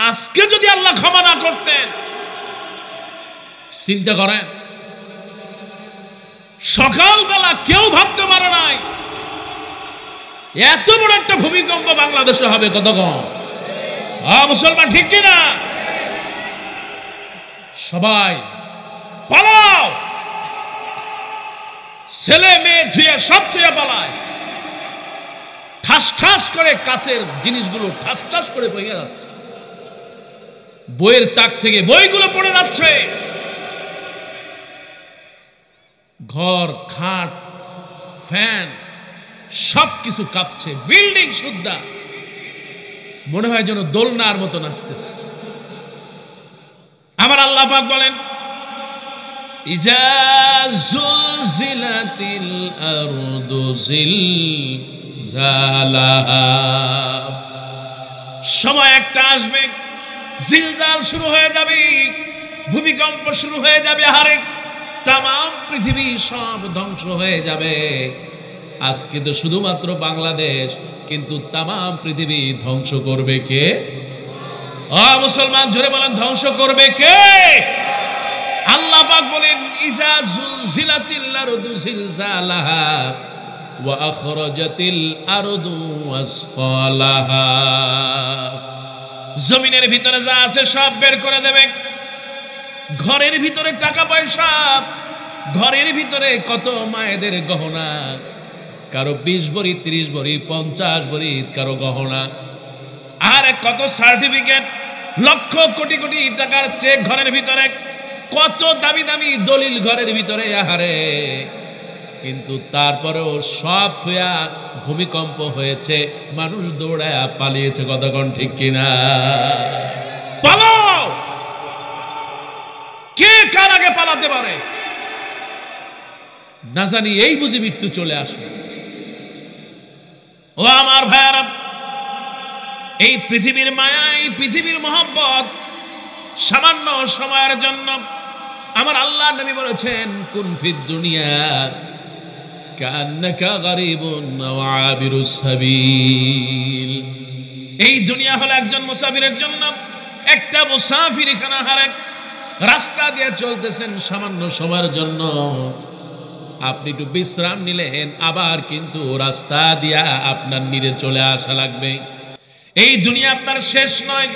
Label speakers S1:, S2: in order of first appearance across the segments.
S1: আজকে যদি আল্লাহ ক্ষমা না করতেন, চিন্তা করেন, সকালবেলা কেউ ভাবতে পারে নাই এত বড় একটা ভূমিকম্প বাংলাদেশে হবে। কতক্ষণ মুসলমান, ঠিক কিনা? সবাই পালাও, ছেলে মেয়ে ধুয়ে সব ধুয়ে পালায়। ঠাস ঠাস করে কাছের জিনিসগুলো ঠাস ঠাস করে ভেঙে যাচ্ছে, বইয়ের তাক থেকে বইগুলো পড়ে যাচ্ছে, ঘর খাট ফ্যান সবকিছু কাঁপছে, বিল্ডিং সুদ্ধা মনে হয় যেন দোলনার মতো নাচতেছে। আমার আল্লাহ পাক বলেন, ইজা জুলজিলাতিল আরদু জিলজালাহা, সময় একটা আসবে, জিলজাল শুরু হয়ে যাবে, ভূমিকম্প শুরু হয়ে যাবে, হারে তাম পৃথিবী সব ধ্বংস হয়ে যাবে। আজকে তো শুধুমাত্র বাংলাদেশ, কিন্তু তাম পৃথিবী ধ্বংস করবে কে? মুসলমান জোরে বলেন, ধ্বংস করবে কে? আল্লাহ পাক বলেন, ইজা জুলজিলাতিল আরদু জিলজালাহা ওয়া আখরাজাতিল আরদু আসকালাহা, জমিনের ভিতরে যা আছে সব বের করে দেবে। ঘরের ভিতরে টাকা পয়সা, ঘরের ভিতরে কত মায়েদের গহনা, কারো 20 ভরি 30 ভরি 50 ভরি কারো গহনা, আর কত সার্টিফিকেট, লক্ষ কোটি কোটি টাকার চেক ঘরের ভিতরে, কত দামি দামি দলিল ঘরের ভিতরে, আহারে। কিন্তু তারপরেও সব থুয়া ভূমিকম্প হয়েছে, মানুষ দৌড়ায়া পালিয়েছে। কতক্ষণ ঠিক কিনা? পালাও, কে কার আগে পালাতে পারে না জানি, এই বুঝি মৃত্যু চলে আসে। ও আমার ভাইয়ারা, এই পৃথিবীর মায়া, এই পৃথিবীর মহব্বত সামান্য সময়ের জন্য। আমার আল্লাহ নবী বলেছেন, কুন ফিদ দুনিয়া কান্নাকা গারিবুন আও আবিরুস সাবিল, এই দুনিয়া হলো একজন মুসাফিরের জন্য। একটা মুসাফির এখানে হারে রাস্তা দিয়ে চলতেছেন সামান্য সময়ের জন্য, আপনি একটু বিশ্রাম নিলেন, আবার কিন্তু রাস্তা দিয়া আপনার নিরে চলে আসা লাগবে। এই দুনিয়া আপনার শেষ নয়,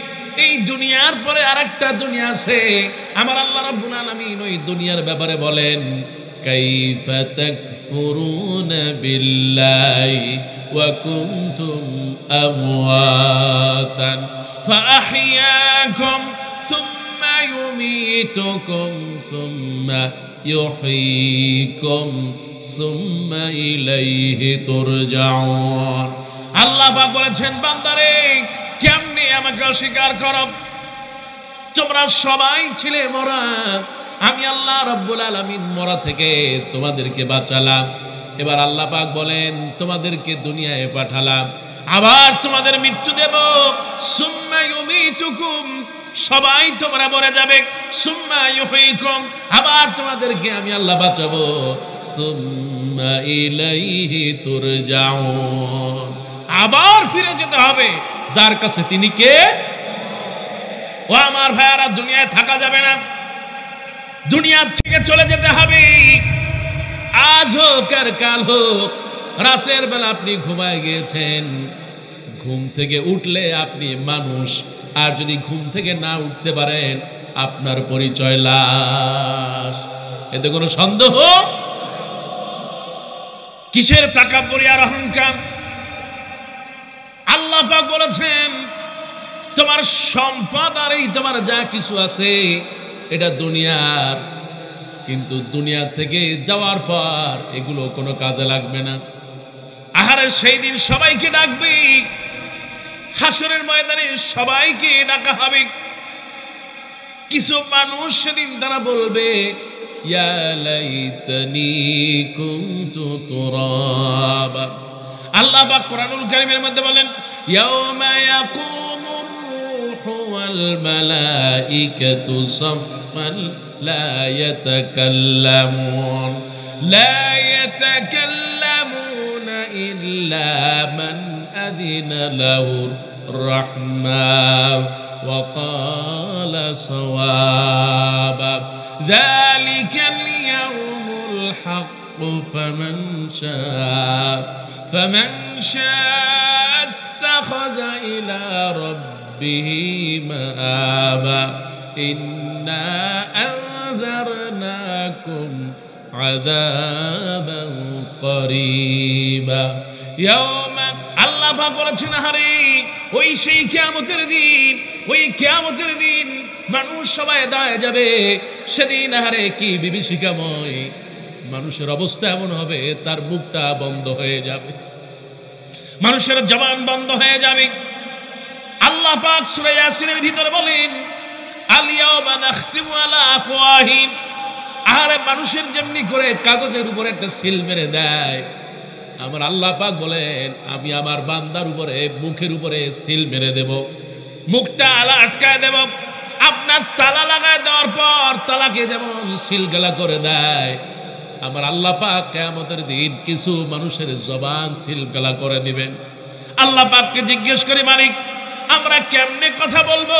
S1: এই দুনিয়ার পরে আরেকটা দুনিয়া আছে। আমার আল্লাহ রাব্বুল আলামিন ওই দুনিয়ার ব্যাপারে বলেন, কাইফা তাকফুরুনা বিল্লাহি ওয়া কুনতুম আমওয়াতান ফাআহইয়াকুম সুম্মা ইউমীতুকুম সুম্মা ইউহয়ীকুম সুম্মা ইলাইহি তুরজাউন। আল্লাহ পাক বলেছেন, বান্দারে কেমনে আমাকে অস্বীকার করো? তোমরা সবাই ছিলে মরা, আমি আল্লাহ রাব্বুল আলামিন মরা থেকে তোমাদেরকে বাঁচালাম। এবার আল্লাহ পাক বলেন, তোমাদেরকে দুনিয়ায় পাঠালাম, আবার তোমাদের মৃত্যু দেব। সুম্মা ইউমীতুকুম, সবাই তোমরা মরে যাবে। সুম্মা ইউহয়ীকুম, আবার তোমাদেরকে আমি আল্লাহ বাঁচাবো। সুম্মা ইলাইহি তুরজাউন, আবার ফিরে যেতে হবে যার কাছে, তিনি কে? ও আমার ভাইয়ারা, দুনিয়ায় থাকা যাবে না, দুনিয়া থেকে চলে যেতে হবে। আজ হোক আর কাল হোক, রাতের বেলা আপনি ঘুমায় গিয়েছেন, ঘুম থেকে উঠলে আপনি মানুষ, আর যদি ঘুম থেকে না উঠতে পারেন আপনার পরিচয় লাশ। এতে কোনো সন্দেহ? কিসের তাকাব্বুরি আর অহংকার? আল্লাহ পাক বলেছেন, তোমার সম্পদ আর এই তোমার যা কিছু আছে এটা দুনিয়ার, কিন্তু দুনিয়া থেকে যাওয়ার পর এগুলো কোনো কাজে লাগবে না। আহারে সেই দিন সবাইকে ডাকবে, হাসরের ময়দানে সবাইকে ডাকা হবে। কিছু মানুষ সেদিন তারা বলবে, ইয়া লাইতানি কুনতু তুরাবা। আল্লাহ পাক কোরআনুল কারীমের মধ্যে বলেন, ইয়াউমা ইয়াকুমুর রূহু ওয়াল মালাইকাতু সাফফান লা ইয়াতাকাল্লামুনা ইল্লা মান আযিনা লাহুর রাহমান وقال صوابا ذلك اليوم الحق فمن شاء اتخذ إلى ربه مآبا إنا أنذرناكم عذابا قريبا يوم আল্লাহ পাক বলেছেন হারে ওই সেই কিয়ামতের দিন মানুষ সবাই দাঁড়িয়ে যাবে সেদিন হারে কি বিভীষিকাময় মানুষের অবস্থা এমন হবে তার মুখটা বন্ধ হয়ে যাবে মানুষের জবান বন্ধ হয়ে যাবে আল্লাহ পাক সূরা ইয়াসিনের ভিতরে বলেন আল-ইয়াওমা নাখতিমু আলা আফওয়াহিম আরে মানুষের যেমনি করে কাগজের উপরে একটা সিল মেরে দেয় আমার আল্লাহ পাক বলেন আমি আমার বান্দার উপরে মুখের উপরে সিল মেরে দেব মুখটা আলা আটকায় দেব আপনার তালা লাগায় দেওয়ার পর তালাকে যেমন সিলগালা করে দেয় আমার আল্লাহ পাক কিয়ামতের দিন কিছু মানুষের জবান সিলগালা করে দিবেন আল্লাহ পাককে জিজ্ঞেস করি মালিক আমরা কেমনে কথা বলবো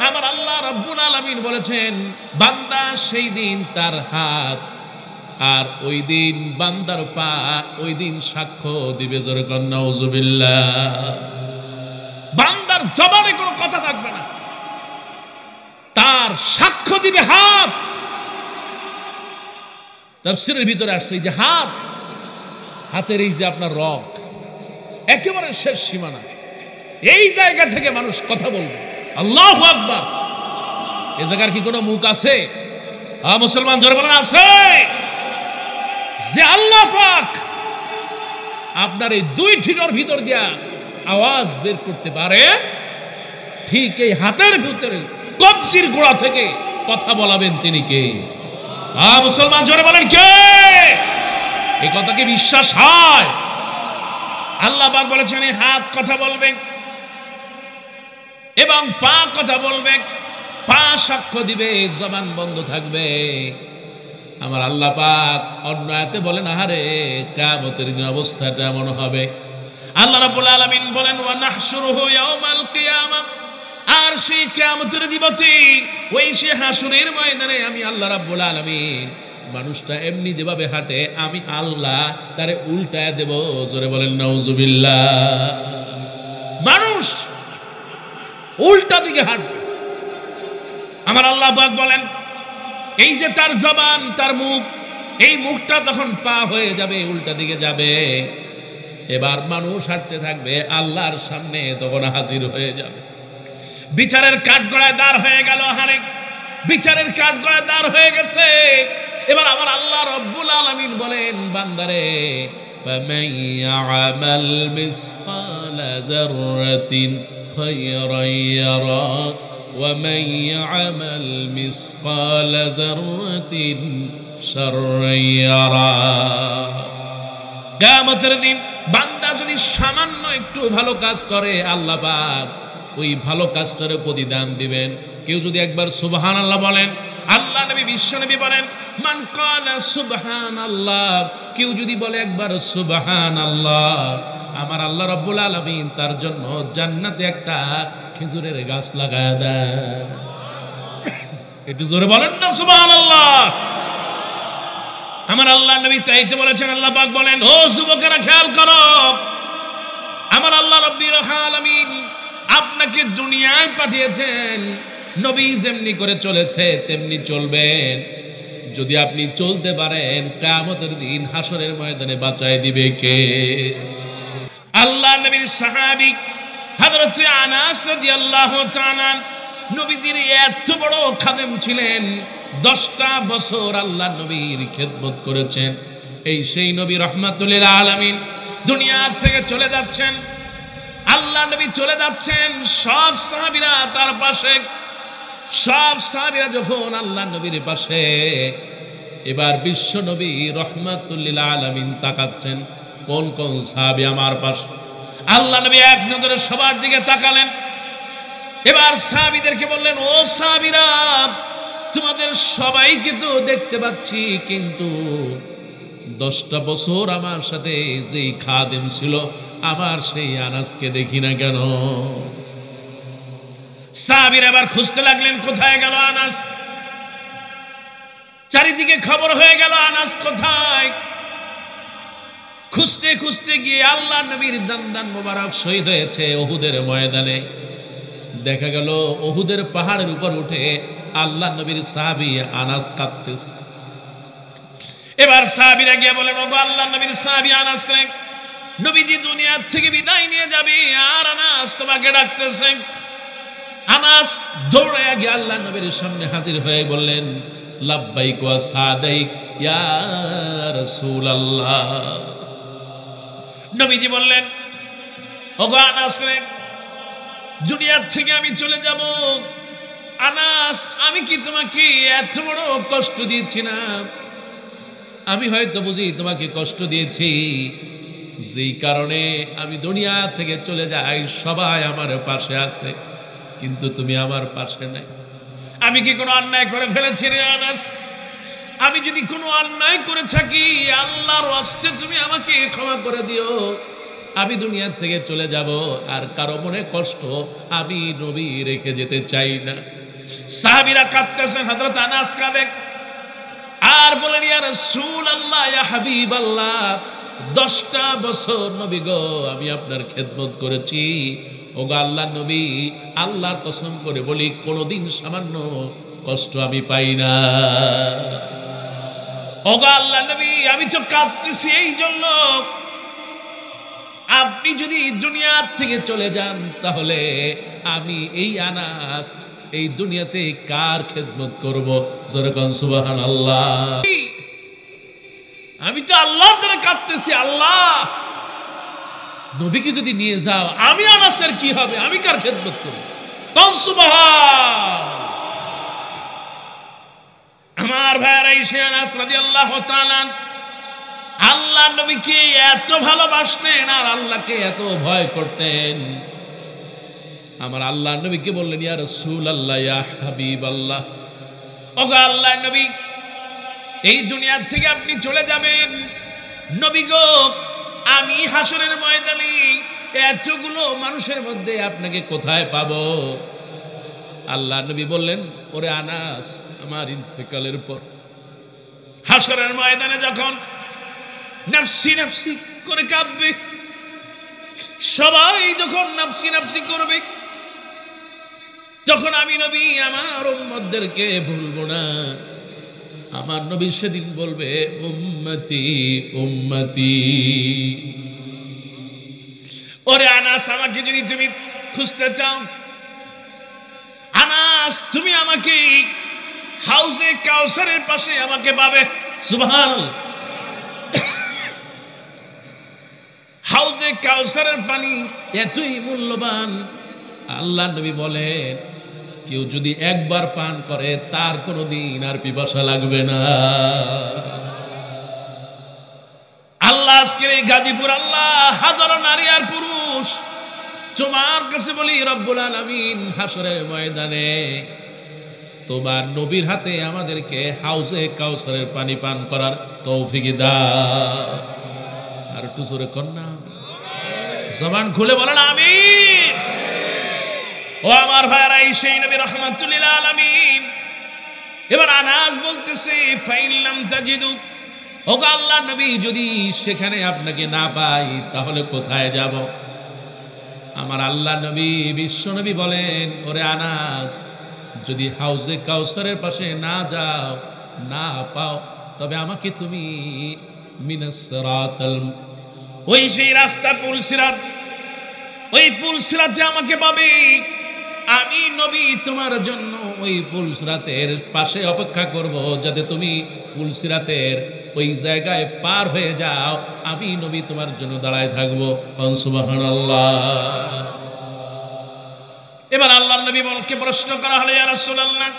S1: আমার আল্লাহ রাব্বুল আলামিন বলেছেন বান্দা সেই দিন তার হাত আর ওই দিন বান্দার পা ওই দিন সাক্ষ্য দিবে জোরে কোন নাউজুবিল্লাহ বান্দার জবানে কোনো কথা থাকবে না তার সাক্ষ্য দিবে হাত তাফসীরের ভিতরে আসছে যে হাতের এই যে আপনার রগ একেবারে শেষ সীমানা এই জায়গা থেকে মানুষ কথা বলবে আল্লাহু আকবার এই জায়গার কি কোনো মুখ আছে মুসলমান জোরে বলেন আছে যে আল্লাহ পাক আপনার এই দুই ঠিকর ভিতর দিয়া আওয়াজ বের করতে পারে ঠিক এই হাতের ভিতরে কবজির গোড়া থেকে কথা বলাবেন তিনি কে মুসলমান জোরে বলেন কে এই কথা কি বিশ্বাস হয় আল্লাহ পাক বলেছেন এই হাত কথা বলবে এবং পা কথা বলবে পা সাক্ষ্য দিবে জবান বন্ধ থাকবে আমার আল্লাহ পাক অন্য আয়াতে বলেন আহারে কিয়ামতের দিন অবস্থাটা এমন হবে আল্লাহ রাব্বুল আলামিন বলেন ওয়া নাহশুরুহু ইয়াওমাল কিয়ামা আর সেই কিয়ামতের দিবসে ওই সে হাসরের ময়দানে আমি আল্লাহ রাব্বুল আলামিন মানুষটা এমনি যেভাবে হাঁটে আমি আল্লাহ তারে উল্টায় দেব জোরে বলেন নাউজুবিল্লাহ মানুষ উল্টা দিকে হাঁটবে আমার আল্লাহ পাক বলেন এই যে তার জবান তার মুখ এই মুখটা তখন পা হয়ে যাবে উল্টা দিকে যাবে এবার মানুষ হাঁটতে থাকবে আল্লাহর সামনে তখন হাজির হয়ে যাবে বিচারের কাঠগড়ায় দাঁড় হয়ে গেল হারে বিচারের কাঠগড়ায় দাঁড় হয়ে গেছে এবার আমার আল্লাহ রাব্বুল আলামিন বলেন বান্দারে ফামান ইয়ামাল মিসকালা যাররাতিন খায়রান ইয়ারা ওয়া মান ইয়ামাল মিসকালা যাররাতিন শাররান ইয়ারা কিয়ামতের দিন বান্দা যদি সামান্য একটু ভালো কাজ করে আল্লাহ পাক ওই ভালো কাজটার প্রতিদান দিবেন কেউ যদি একবার সুবহানাল্লাহ বলেন আল্লাহ নবী বিশ্ব নবী বলেন মান ক্বালা সুবহানাল্লাহ কেউ যদি বলে একবার সুবহানাল্লাহ আমার আল্লাহ রাব্বুল আলামিন তার জন্য জান্নাতে একটা খেজুরের গাছ লাগায় দেয় একটু জোরে বলেন না সুবহানাল্লাহ আমার আল্লাহ নবী তাইতে বলেছেন আল্লাহ পাক বলেন ও যুবকেরা খেয়াল করো আমার আল্লাহ রাব্বুল আলামিন আপনাকে দুনিয়ায় পাঠিয়েছেন নবী যেমনি করে চলেছে তেমনি চলবেন যদি আপনি চলতে পারেন কিয়ামতের দিন হাসরের ময়দানে বাঁচায় দিবে কে আল্লাহ নবীর সাহাবী হযরত আনাস রাদিয়াল্লাহু তাআলা নবীজির এত বড় খাদেম ছিলেন 10টা বছর আল্লাহ নবীর খেদমত করেছেন এই সেই নবী রাহমাতুল লিল আলামিন দুনিয়া থেকে চলে যাচ্ছেন আল্লাহ নবী চলে যাচ্ছেন সব সাহাবীরা তার পাশে সব সাহাবীরা যখন আল্লাহ নবীর পাশে এবার বিশ্ব নবী রাহমাতুল লিল আলামিন তাকাচ্ছেন কোন কোন সাহাবী আমার পাশে আল্লাহ নবী এক নজরে সবার দিকে তাকালেন এবার সাহাবীদেরকে বললেন ও সাহাবীরা তোমাদের সবাইকে তো দেখতে পাচ্ছি কিন্তু 10টা বছর আমার সাথে যেই খাদেম ছিল আমার সেই আনাসকে দেখি না কেন সাহাবীরা আবার খুঁজতে লাগলেন কোথায় গেল আনাস। চারিদিকে খবর হয়ে গেল আনাস কোথায়। খুঁজতে খুঁজতে গিয়ে আল্লাহ নবীর দান মোবারক শহীদ হয়েছে উহুদের ময়দানে। দেখা গেল উহুদের পাহাড়ের উপর উঠে আল্লাহ নবীর সাহাবী আনাস কাঁদতেছে। এবার সাহাবীরা গিয়ে বলেন, ওগো আল্লাহ নবীর সাহাবী আনাস রে, নবীজি দুনিয়া থেকে বিদায় নিয়ে যাবে আর আনাস তোমাকে ডাকতেছে। আনাস দৌড়ে গিয়ে আল্লাহ নবীর সামনে হাজির হয়ে বললেন, লাব্বাইক ওয়া সাদাইক ইয়া রাসূলুল্লাহ। নবীজি বললেন, ওগো আনাস রে, দুনিয়া থেকে আমি চলে যাব। আনাস, আমি কি তোমাকে এত বড় কষ্ট দিয়েছি না? আমি হয়তো বুঝি তোমাকে কষ্ট দিয়েছি, যেই কারণে আমি দুনিয়া থেকে চলে যাই। সবাই আমার পাশে আছে, কিন্তু তুমি আমার পাশে নাই। আমি কি কোনো অন্যায় করে ফেলেছি রে আনাস? আমি যদি কোনো অন্যায় করে থাকি, আল্লাহর ওয়াস্তে তুমি আমাকে ক্ষমা করে দিও। আমি দুনিয়া থেকে চলে যাব, আর কারো মনে কষ্ট আমি নবী রেখে যেতে চাই না। সাহাবীরা কাঁদতেছেন, হযরত আনাস কাঁদে আর বলেন, ইয়া রাসূলুল্লাহ, ইয়া হাবিবাল্লাহ, 10টা বছর নবী গো আমি আপনার খেদমত করেছি। ওগো আল্লাহ নবী, আল্লাহর কসম করে বলি কোনোদিন সামান্য কষ্ট আমি পাই না। ওগো আল্লাহ নবী, আমি তো কাঁদতেছি এই জন্য, আপনি যদি দুনিয়া থেকে চলে যান তাহলে আমি এই আনাস এই দুনিয়াতে কার খেদমত করব? যেরকম সুবহানাল্লাহ। আমি তো আল্লাহর দ্বারা কাঁদতেছি, আল্লাহ নবীকে যদি নিয়ে যাও আমি আনাসের কি হবে? আমি কার খেদমত করব? কোন সুবহান। আমার ভাইরা, ঈশা আনাস রাদিয়াল্লাহু তাআলা আল্লাহ নবীকে এত ভালোবাসতেন আর আল্লাহকে এত ভয় করতেন। আমার আল্লাহ নবীকে বললেন, ইয়া রাসূলুল্লাহ, ইয়া হাবিবাল্লাহ, ওগো আল্লাহ নবী, এই দুনিয়া থেকে আপনি চলে যাবেন। নবী গো, আমি হাসরের ময়দানে এতগুলো মানুষের মধ্যে আপনাকে কোথায় পাবো? আল্লাহ নবী বললেন, ওরে আনাস, আমার ইন্তেকালের পর হাসরের ময়দানে যখন নাফসি নাফসি করে কাঁদবে, সবাই যখন নাফসি নাফসি করবে, তখন আমি নবী আমার উম্মতদেরকে ভুলবো না। আমার নবী সেদিন বলবে, উম্মতি উম্মতি। ওরে আনাস, আমাকে যদি তুমি খুঁজতে চাও, আনাস তুমি আমাকে হাউজে কাউসারের পাশে আমাকে পাবে। সুবহানাল্লাহ। হাউজে কাউসারের পানি এতই মূল্যবান, আল্লাহ নবী বলেন কেউ যদি একবার পান করে তার কোনোদিন আর পিপাসা লাগবে না। আল্লাহ আজকের এই গাজীপুর, আল্লাহ হাজারো নারী আর পুরুষ তোমার কাছে বলি, রব্বুল আলামিন হাসরের ময়দানে তোমার নবীর হাতে আমাদেরকে হাউজে কাউসারের পানি পান করার তৌফিক দাও। আর একটু জোরে কন্যা জবান খুলে বলেন আমিন। ও আমার ভাইরা, সেই নবী রাহমাতুল লিল আলামিন। এবার আনাস বলতেছে, ফাইন লাম তাজিদু, ওগো আল্লাহ নবী, যদি সেখানে আপনাকে না পাই তাহলে কোথায় যাব? আমার আল্লাহ নবী বিশ্ব নবী বলেন, ওরে আনাস, যদি হাউজে কাউসারের পাশে না যাও, না পাও, তবে আমাকে তুমি মিনাস সিরাতাল, ওই সেই রাস্তা পুল সিরাত, ওই পুল সিরাতে আমাকে পাবে। আমি নবী তোমার জন্য ওই পুল সিরাতের পাশে অপেক্ষা করব, যাতে তুমি পুল সিরাতের ওই জায়গায় পার হয়ে যাও। আমি নবী তোমার জন্য দাঁড়ায় থাকবো। সুবহানাল্লাহ। এবার আল্লাহর নবী বলকে প্রশ্ন করা হলো, ইয়া রাসূলুল্লাহ,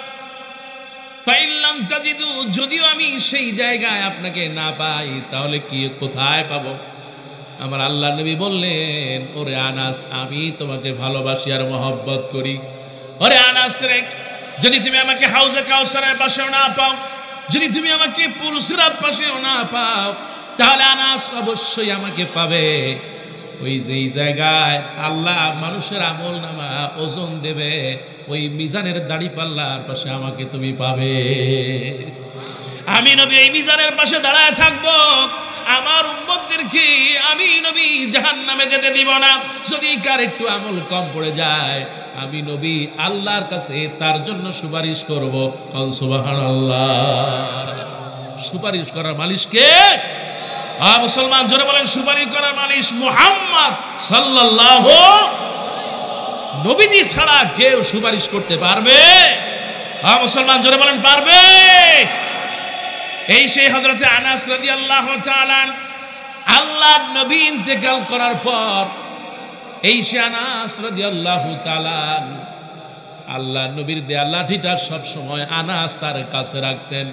S1: ফাইন লাম তাজিদু, যদিও আমি সেই জায়গায় আপনাকে না পাই তাহলে কি কোথায় পাবো? আমার আল্লাহ নবী বললেন, ওরে আনাস, আমি তোমাকে ভালোবাসি আর মহব্বত করি। ওরে আনাস রে, যদি তুমি আমাকে হাউজে কাউসারের পাশেও না পাও, যদি তুমি আমাকে পুল সিরাত পাশেও না পাও, তাহলে আনাস অবশ্যই আমাকে পাবে। ওই যেই জায়গায় আল্লাহ মানুষের আমল নামা ওজন দেবে, ওই মিজানের দাড়ি পাল্লার পাশে আমাকে তুমি পাবে। আমি নবী এই মিজানের পাশে দাঁড়ায় থাকবো, আমার উম্মতদেরকে আমি নবী জাহান্নামে যেতে দিব না। যদি কার একটু আমল কম পড়ে যায়, আমি নবী আল্লাহর কাছে তার জন্য সুপারিশ করব। সুবহানাল্লাহ। সুপারিশ করার মালিক কে? মুসলমান জোরে বলেন, সুপারিশ করার মালিক মুহাম্মদ সাল্লাল্লাহু। নবীজি ছাড়া কেউ সুপারিশ করতে পারবে? মুসলমান জোরে বলেন, পারবে? এই সেই হযরতে আনাস রাদিয়াল্লাহু তাআলা, আল্লাহর নবী ইন্তেকাল করার পর এই সে আনাস রাদিয়াল্লাহু তাআলা আল্লাহর নবীর দেয়া লাঠিটা সব সময় আনাস তার কাছে রাখতেন।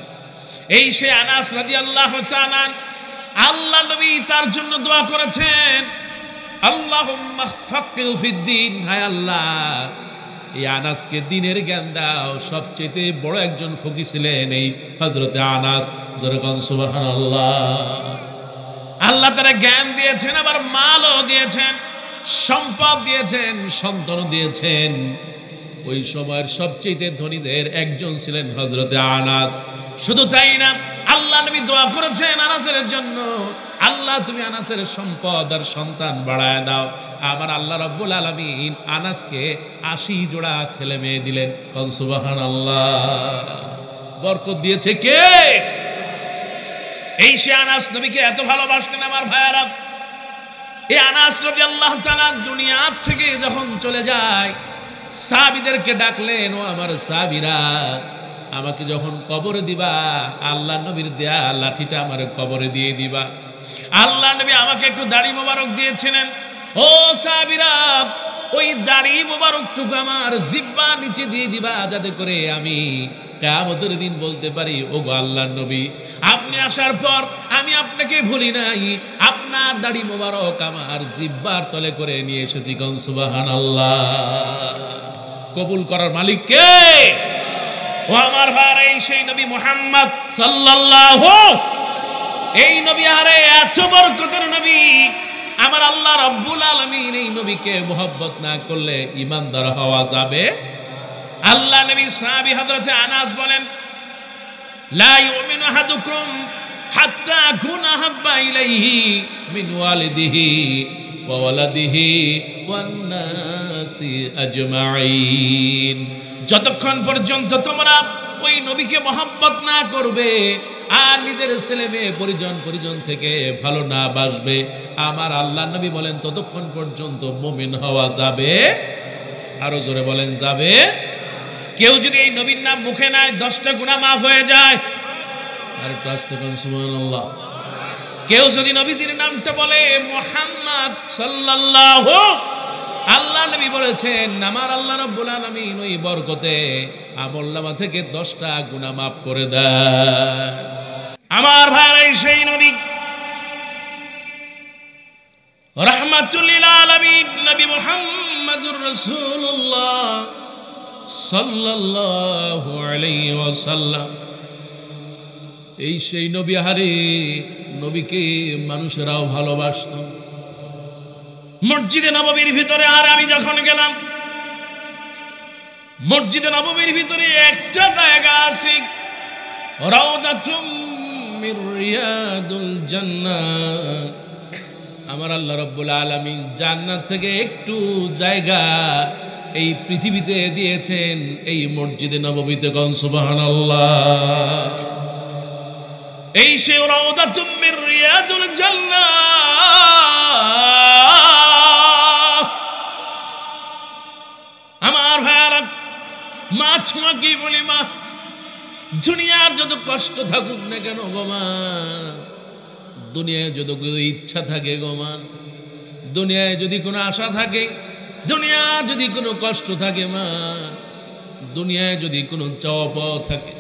S1: এই সে আনাস রাদিয়াল্লাহু তাআলা, আল্লাহ নবী তার জন্য দোয়া করেছেন, আল্লাহুম্মা ফাক্কিহু ফিদ্দিন। হায় আল্লাহ, এই আনাসকে দ্বীনের জ্ঞান দাও। সবচেয়ে বড় একজন ফকিহ ছিলেন এই হযরতে আনাস। যেরকম সুবহানাল্লাহ। আল্লাহ তারা জ্ঞান দিয়েছেন, আবার মালও দিয়েছেন, সম্পদ দিয়েছেন, সন্তানও দিয়েছেন। ওই সময়ের সবচেয়ে ধনীদের একজন ছিলেন হযরতে আনাস। শুধু তাই না, আল্লাহ নবী দোয়া করেছেন আনাসের জন্য, আল্লাহ তুমি আনাসের সম্পদ আর সন্তান বাড়ায় দাও। আমার আল্লাহ রাব্বুল আলামিন আনাসকে 80 জোড়া ছেলে মেয়ে দিলেন। সুবহানাল্লাহ। বরকত দিয়েছে কে? এই সে আনাস নবীকে এত ভালোবাসতেন। আমার ভাইয়ারা, এই আনাস রাদিয়াল্লাহু তাআলা দুনিয়া থেকে যখন চলে যায়, সাহাবীদেরকে ডাকলেন, ও আমার সাহাবীরা, আমাকে যখন কবরে দিবা, আল্লাহ নবীর দেয়া লাঠিটা আমার কবরে দিয়ে দিবা। আল্লাহ নবী আমাকে একটু দাড়ি মোবারক দিয়েছিলেন। ও সাহাবীরা, ওই দাড়ি মোবারকটুকু আমার জিহ্বা নিচে দিয়ে দিবা, যাতে করে আমি কিয়ামতের দিন বলতে পারি, ও গো আল্লাহর নবী, আপনি আসার পর আমি আপনাকে ভুলি নাই, আপনার দাড়ি মোবারক আমার জিহ্বার তলে করে নিয়ে এসেছি। সুবহানাল্লাহ। কবুল করার মালিক কে? ও আমার ভাইরা, এই সেই নবী মুহাম্মদ সাল্লাল্লাহু। এই নবী আরে এত বরকতের নবী, আমার আল্লাহ রাব্বুল আলামিন এই নবীকে মুহাব্বত না করলে ঈমানদার হওয়া যাবে? আল্লাহ নবী সাহাবী হযরতে আনাস বলেন, লা ইউমিনু আহাদুকুম হাত্তা আকুনা হাব্বা ইলাইহি মিন ওয়ালিদিহি ওয়া ওয়ালাদিহি ওয়ান নাসি আজমাইন। যতক্ষণ পর্যন্ত তোমরা ওই নবীকে মহব্বত না করবে আর নিজের ছেলে মেয়ে পরিজন থেকে ভালো না বাসবে, আমার আল্লাহ নবী বলেন ততক্ষণ পর্যন্ত মুমিন হওয়া যাবে। আরো জোরে বলেন, যাবে? কেউ যদি এই নবীর নাম মুখে নেয় 10টা গুনাহ মাফ হয়ে যায়। আর একটু আস্তে বলেন সুবহানাল্লাহ। কেউ যদি নবীজির নামটা বলে মুহাম্মদ সাল্লাল্লাহু, আল্লাহ নবী বলেছেন আমার আল্লাহ রাব্বুল আলামিন ওই বরকতে আমলনামা থেকে 10টা গুনাহ মাফ করে দেয়। আমার ভাই, সেই নবী রাহমাতুল লিল আলামিন নবী মুহাম্মদুর রাসূলুল্লাহ সাল্লাল্লাহু আলাইহি ওয়াসাল্লাম, এই সেই নবী, হারে নবীকে মানুষেরাও ভালোবাসত। মসজিদে নববীর ভিতরে, আর আমি যখন গেলাম মসজিদে নববীর ভিতরে একটা জায়গা আছে, রাউদাতুম মির রিয়াদুল জান্নাহ। আমার আল্লাহ রাব্বুল আলামিন জান্নাত থেকে একটু জায়গা এই পৃথিবীতে দিয়েছেন, এই মসজিদে নববীতে। কোন সুবহানাল্লাহ। এই সে রাউদাতুম মির রিয়াদুল জান্নাহ। আমার ভাইরা, মা তোমাকে বলি, মা, দুনিয়ার যত কষ্ট থাকুক না কেন গো মা, দুনিয়ায় যত ইচ্ছা থাকে গো মা, দুনিয়ায় যদি কোনো আশা থাকে, দুনিয়া যদি কোনো কষ্ট থাকে মা, দুনিয়ায় যদি কোনো চাওয়া পাওয়া থাকে,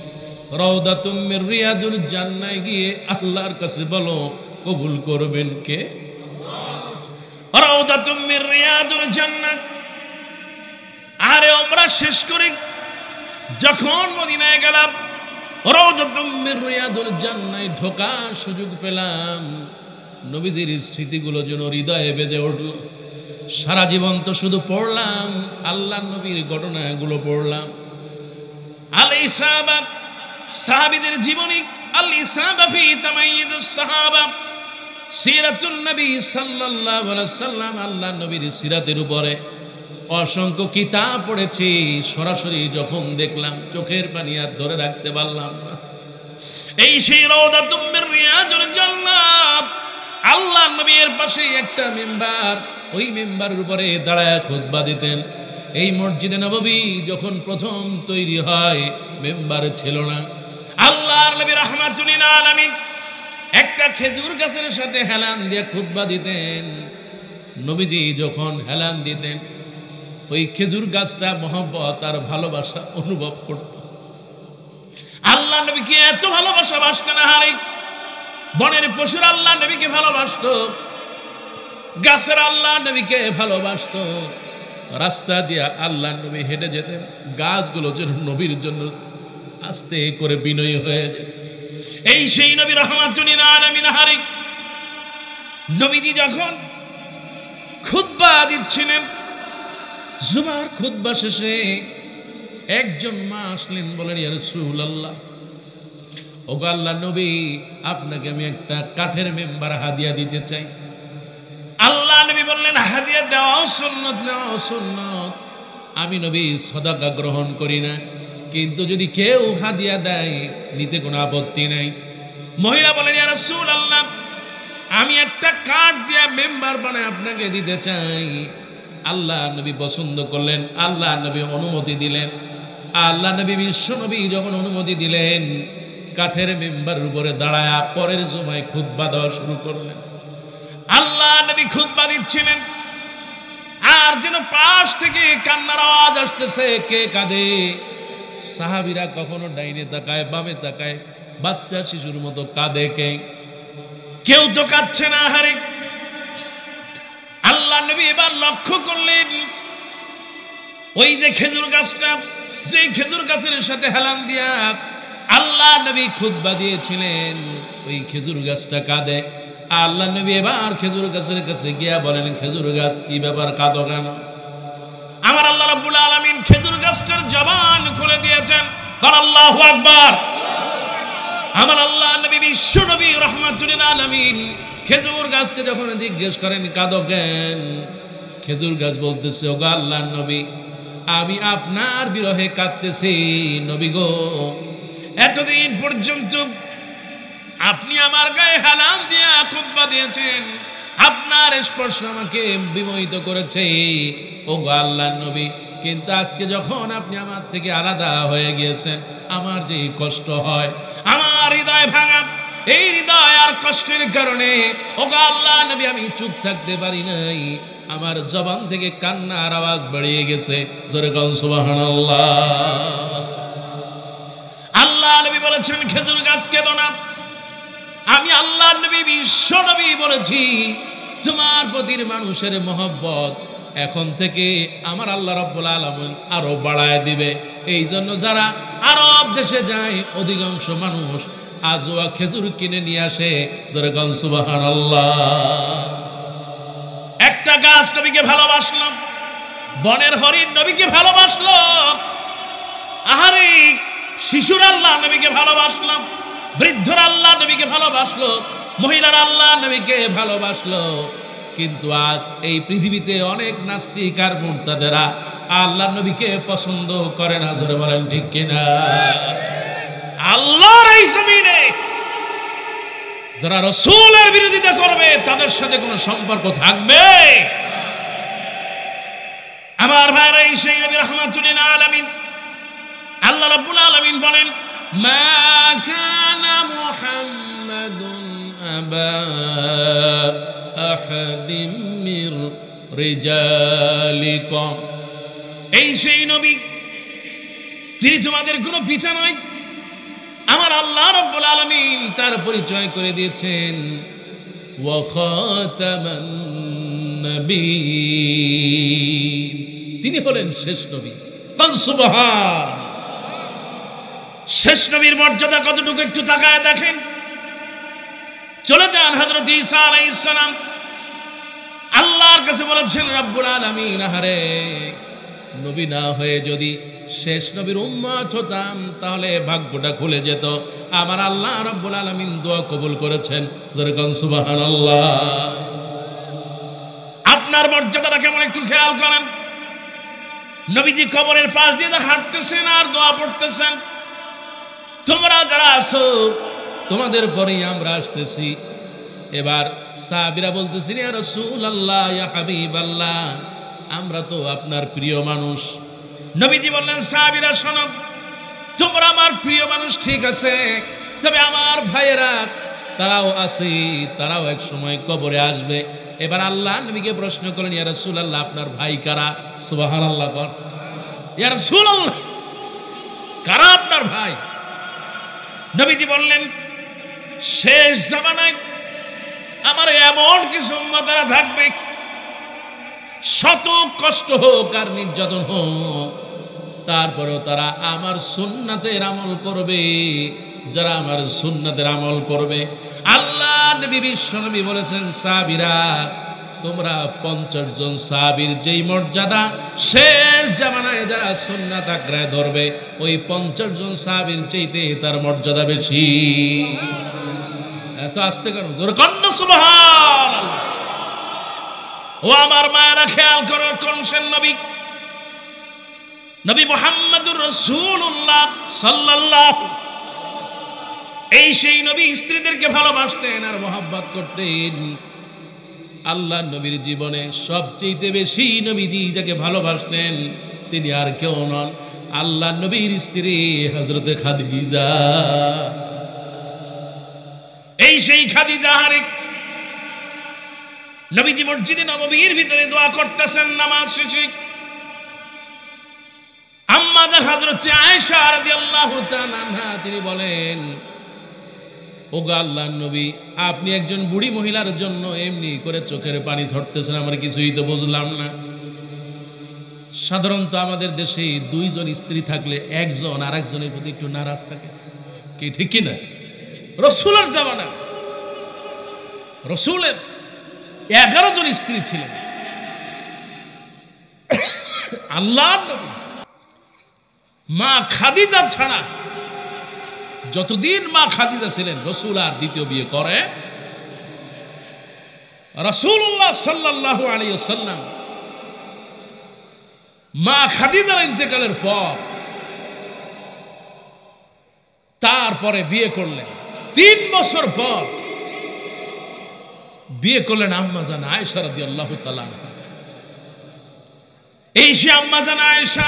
S1: রাউদাতুম মির রিয়াদুল জান্নাহ গিয়ে আল্লাহর কাছে বলো, কবুল করবেন কে? রাউদাতুম মির রিয়াদুল জান্নাহ। আরে আমরা শেষ করে যখন মদিনায় গেলাম, রাউদাতুম মির রিয়াদুল জান্নাহ ঢোকার সুযোগ পেলাম। নবীজির স্মৃতিগুলো যেন হৃদয়ে বেজে উঠল। সারা জীবন তো শুধু পড়লাম আল্লাহর নবীর ঘটনাগুলো পড়লাম। আল ইসাবা সাহাবীদের জীবনী, আল ইসাবা ফি তামাইয়িদুস সাহাবা, সিরাতুন নবী সাল্লাল্লাহু আলাইহি সাল্লাম, আল্লাহর নবীর সিরাতের উপরে অসংখ্য কিতাব পড়েছি। সরাসরি যখন দেখলাম চোখের পানি আর ধরে রাখতে পারলাম না। এই সেই রাউদাতুম মির রিয়াজুল জান্নাত, আল্লাহর নবীর পাশে একটা মেম্বার, ওই মেম্বারের উপরে দাঁড়ায় খুতবা দিতেন। এই মসজিদে নববী যখন প্রথম তৈরি হয় মেম্বার ছিল না। আল্লাহর নবী রাহমাতুল লিল আলামিন একটা খেজুর গাছের সাথে হেলান দিয়ে খুতবা দিতেন। নবীজি যখন হেলান দিতেন ওই খেজুর গাছটা মহব্বত আর ভালোবাসা অনুভব করত। আল্লাহ নবীকে এত ভালোবাসা বাসত না, হারি বনের পশুর আল্লাহ নবীকে ভালোবাসত, গাছের আল্লাহ নবীকে ভালোবাসত। রাস্তা দিয়ে আল্লাহ নবী হেঁটে যেতেন, গাছগুলো যেন নবীর জন্য আস্তে করে বিনয়ী হয়ে যেত। এই সেই নবী রাহমাতুল লিল আলামিন, হারি নবীজি যখন খুতবা দিচ্ছিলেন, জুমার খুতবা শেষে একজন মা আসলেন, বলেন ইয়া রাসূলুল্লাহ, ওগো আল্লাহর নবী, আপনাকে আমি একটা কাঠের মেম্বার হাদিয়া দিতে চাই। আল্লাহ নবী বললেন, হাদিয়া দেওয়া সুন্নাত, নেওয়া সুন্নাত। আমি নবী সদাকা গ্রহণ করি না, কিন্তু যদি কেউ হাদিয়া দেয় নিতে কোনো আপত্তি নাই। মহিলা বলেন, ইয়া রাসূলুল্লাহ, আমি একটা কাঠ দিয়ে মেম্বার বানায় আপনাকে দিতে চাই। আল্লাহ নবী পছন্দ করলেন, আল্লাহ নবী অনুমতি দিলেন। আল্লাহ নবী বিশ্ব নবী যখন অনুমতি দিলেন, কাঠের মেম্বারের উপরে দাঁড়ায় পরের জুমায় খুতবা দেওয়া শুরু করলেন। আল্লাহ নবী খুতবা দিচ্ছিলেন, আর যেন পাশ থেকে কান্নার আওয়াজ আসতেছে। কে কাঁদে? সাহাবীরা কখনো ডাইনে তাকায়, বামে তাকায়, বাচ্চা শিশুর মতো কাঁদে। কেউ তো কাঁদছে না। হারে আল্লাহ নবী এবার লক্ষ্য করলেন ওই যে খেজুর গাছটা, সেই খেজুর গাছের সাথে হেলান দিয়া আল্লাহ নবী খুতবা দিয়েছিলেন, ওই খেজুর গাছটা কাঁদে। আল্লাহ নবী এবার খেজুর গাছের কাছে গিয়া বলেন, খেজুর গাছ কি ব্যাপার, কাঁদো কেন? আমার আল্লাহ রাব্বুল আলামিন খেজুর গাছটার জবান খুলে দিয়েছেন। আল্লাহু আকবার। আমার আল্লাহ নবী বিশ্ব নবী রাহমাতুল লিল আলামিন খেজুর গাছকে যখন জিজ্ঞেস করেন, কাঁদো কেন? খেজুর গাছ বলতেছে, ওগো আল্লাহর নবী, আমি আপনার বিরহে কাঁদতেছি। নবী গো, এতদিন পর্যন্ত আপনি আমার গায়ে হেলান দিয়া খুতবা দিয়েছেন, আপনার স্পর্শ আমাকে বিমোহিত করেছে, ওগো আল্লাহর নবী, কিন্তু আজকে যখন আপনি আমার থেকে আলাদা হয়ে গিয়েছেন, আমার যে কষ্ট হয়, আমার হৃদয় ভাঙা, এই হৃদয় আর কষ্টের কারণে ওগো আল্লাহর নবী আমি চুপ থাকতে পারি নাই। আমার জবান থেকে কান্নার আওয়াজ বেরিয়ে গেছে। জোরে কোন সুবহানাল্লাহ। আল্লাহ নবী বলেছেন, খেজুর গাছ কেঁদো না। আমি আল্লাহ নবী বিশ্ব নবী বলেছি, তোমার প্রতির মানুষের মহব্বত এখন থেকে আমার আল্লাহ রাব্বুল আলামিন আরো বাড়ায় দিবে। এই জন্য যারা আরব দেশে যায় অধিকাংশ মানুষ আজওয়া খেজুর কিনে নিয়ে আসে। জোরে কোন সুবহানাল্লাহ। একটা গাছ নবীকে ভালোবাসলো, বনের হরিণ নবীকে ভালোবাসলো, আহারে শিশুর আল্লাহ নবীকে ভালোবাসলো, বৃদ্ধর আল্লাহ নবীকে ভালোবাসলো, মহিলার আল্লাহ নবীকে ভালোবাসলো। কিন্তু আজ এই পৃথিবীতে অনেক নাস্তিক আর মুরতাদেরা আল্লাহর নবীকে পছন্দ করে না। জোরে বলেন ঠিক কিনা? আল্লাহর এই জমিনে যারা রাসূলের বিরোধিতা করবে তাদের সাথে কোনো সম্পর্ক থাকবে? আমার ভাইরা, এই সেই নবী রাহমাতুল লিল আলামিন, আল্লাহ রাব্বুল আলামিন বলেন, মা কানা মুহাম্মাদুন আবা আহাদিম মির রিজালিকুম। এই সেই নবী, তিনি তোমাদের কোনো পিতা নয়। আমার আল্লাহ রাব্বুল আলামিন তার পরিচয় করে দিয়েছেন, ওয়া খাতামান নবিয়্যিন, তিনি হলেন শেষ নবী। সুবহান। শেষ নবীর মর্যাদা কতটুকু একটু তাকায় দেখেন। চলে যান হযরত ঈসা আলাইহিস সালাম আল্লাহর কাছে বলেছেন, রব্বুল আলামিন, আহারে নবী না হয়ে যদি শেষ নবীর উম্মত হতাম তাহলে ভাগ্যটা খুলে যেত। আমার আল্লাহ রব্বুল আলামিন দোয়া কবুল করেছেন। জোরে কোন সুবহানাল্লাহ। আপনার মর্যাদাটা কেমন একটু খেয়াল করেন। নবীজি কবরের পাশ দিয়ে হাঁটতেছেন আর দোয়া পড়তেছেন। তোমরা যারা আছো তোমাদের পরেই আমরা আসতেছি। এবার সাহাবীরা বলতেছেন, ইয়া রাসূলুল্লাহ, ইয়া হাবিবাল্লাহ, আমরা তো আপনার প্রিয় মানুষ। নবীজি বললেন, সাহাবীরা শোনো, তোমরা আমার প্রিয় মানুষ ঠিক আছে, তবে আমার ভাইয়েরা তারাও আছে, তারাও এক সময় কবরে আসবে। এবার আল্লাহ নবীকে প্রশ্ন করলেন, ইয়া রাসূলুল্লাহ, আপনার ভাই কারা? সুবহানাল্লাহ। ইয়া রাসূলুল্লাহ, কারা আপনার ভাই? নবীজি বললেন, শেষ জামানায় আমার এমন কিছু উম্মতেরা থাকবে, শত কষ্ট হোক আর নির্যাতন হোক, তারপরেও তারা আমার সুন্নাতের আমল করবে। যারা আমার সুন্নাতের আমল করবে, আল্লাহ নবী বিশ্ব নবী বলেছেন, সাহাবীরা তোমরা 50 জন সাহাবীর যেই মর্যাদা, শেষ জামানায় যারা সুন্নাত আঁকড়ায় ধরবে ওই 50 জন সাহাবীর চাইতে তার মর্যাদা বেশি। এত আস্তে করো, জোরে কন্না সুবহানাল্লাহ। ও আমার মায়েরা, খেয়াল করো, কোন সে নবী? নবী মুহাম্মদুর রাসূলুল্লাহ সাল্লাল্লাহু। এই সেই নবী স্ত্রীদেরকে ভালোবাসতেন আর মহব্বত করতেন। আল্লাহ নবীর জীবনে সবচেয়ে বেশি নবীজি যাকে ভালোবাসতেন তিনি আর কেউ নন, আল্লাহ নবীর স্ত্রী হযরতে খাদিজা। এই সেই খাদিজা হারে নবীজি মসজিদে নববীর ভিতরে দোয়া করতেছেন নামাজ শেষে। আম্মা জান হযরত আয়েশা রাদিয়াল্লাহু তাআলা আনহা তিনি বলেন, ওগো আল্লাহর নবী, আপনি একজন বুড়ি মহিলার জন্য এমনি করে চোখের পানি ঝরতেছেন, আমার কিছুই তো বুঝলাম না। সাধারণত আমাদের দেশে 2 জন স্ত্রী থাকলে একজন আরেকজনের প্রতি একটু নারাজ থাকে, কি ঠিক কি না? রাসূলের জামানা রাসূলের 11 জন স্ত্রী ছিলেন। আল্লাহর নবী মা খাদিজা ছাড়া যতদিন মা খাদিজা ছিলেন, রাসূল আর দ্বিতীয় বিয়ে করে। রাসূলুল্লাহ সাল্লাল্লাহু আলাইহি ওয়াসাল্লাম মা খাদিজার ইন্তেকালের পর তারপরে বিয়ে করলেন। 3 বছর পর বিয়ে করলেন আম্মা জান আয়েশা রাদিয়াল্লাহু তাআলা। এই সে আম্মা জান আয়েশা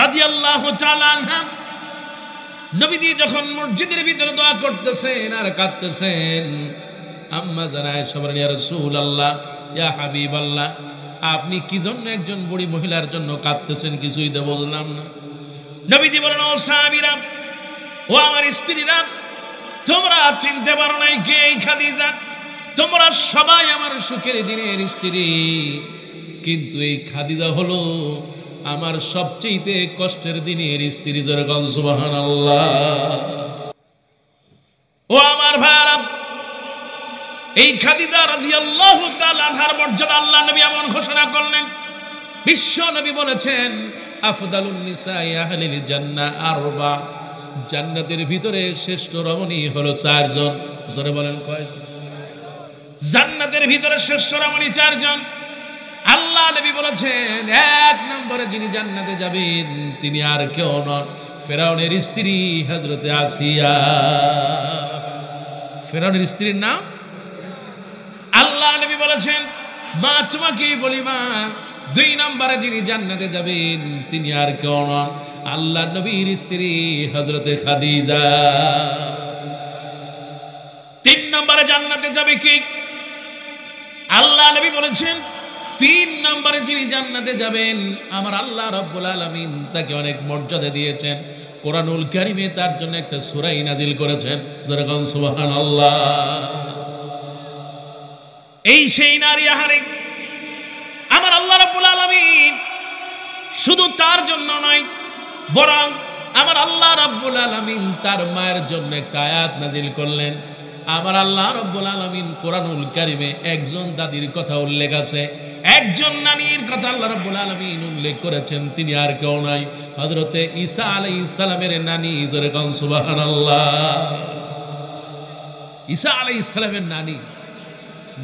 S1: রাদিয়াল্লাহু তাআলা আনহা নবীজি যখন মসজিদের ভিতরে দোয়া করতেছেন আর কাঁদতেছেন, আম্মা জান আয়েশা বলেন, ইয়া রাসূলুল্লাহ, ইয়া হাবিবাল্লাহ, আপনি কি জন্য একজন বুড়ি মহিলার জন্য কাঁদতেছেন কিছুই তো বুঝলাম না। নবীজি বলেন, ও সাহাবীরা, ও আমার স্ত্রীরা, তোমরা চিনতে পারো নাই কে এই খাদিজা? তোমরা সবাই আমার সুখের দিনের স্ত্রী, কিন্তু এই খাদিজা হলো আমার সবচেয়ে কষ্টের দিনের স্ত্রী। জোরে বল সুবহানাল্লাহ। ও আমার ভাইরা, এই খাদিজা রাদিয়াল্লাহু তাআলা আনহার মর্যাদা আল্লাহ নবী এমন ঘোষণা করলেন, বিশ্ব নবী বলেছেন, আফদালুন নিসাই আহলিল জান্নাহ আরবা, জান্নাতের ভিতরে শ্রেষ্ঠ রমণী হলো 4 জন। জোরে বলেন কয়? জান্নাতের ভিতরে শ্রেষ্ঠ রমণী 4 জন। আল্লাহ নবী বলেছেন, 1 নম্বরে যিনি জান্নাতে যাবেন তিনি আর কেউ নন, ফেরাউনের স্ত্রী হযরতে আসিয়া। ফেরাউনের স্ত্রীর নাম? আল্লাহ নবী বলেছেন, মা তোমাকেই বলি মা, 2 নম্বরে যিনি জান্নাতে যাবেন তিনি আর কেউ নন, আল্লাহ নবীর স্ত্রী হযরতে খাদিজা। 3 নম্বরে জান্নাতে যাবে কি? আল্লাহ নবী বলেছেন, 3 নম্বরে যিনি জান্নাতে যাবেন আমার আল্লাহ রাব্বুল আলামিন তাকে অনেক মর্যাদা দিয়েছেন। কোরআনুল কারীমে তার জন্য একটা সূরা নাজিল করেছেন। যারা বলেন সুবহানাল্লাহ। এই সেই নারী আহারে আমার আল্লাহ রাব্বুল আলামিন শুধু তার জন্য নয়, বরং আমার আল্লাহ রাব্বুল আলামিন তার মায়ের জন্য একটা আয়াত নাজিল করলেন। আমার আল্লাহ রাব্বুল আলামিন কোরআনুল কারীমে একজন দাদির কথা উল্লেখ আছে, একজন নানির কথা আল্লাহ রাব্বুল আলামিন উল্লেখ করেছেন, তিনি আর কেউ নাই, হযরতে ঈসা আলাইহিস সালামের নানি। জোরে কোন সুবহানাল্লাহ। ঈসা আলাইহিস সালামের নানি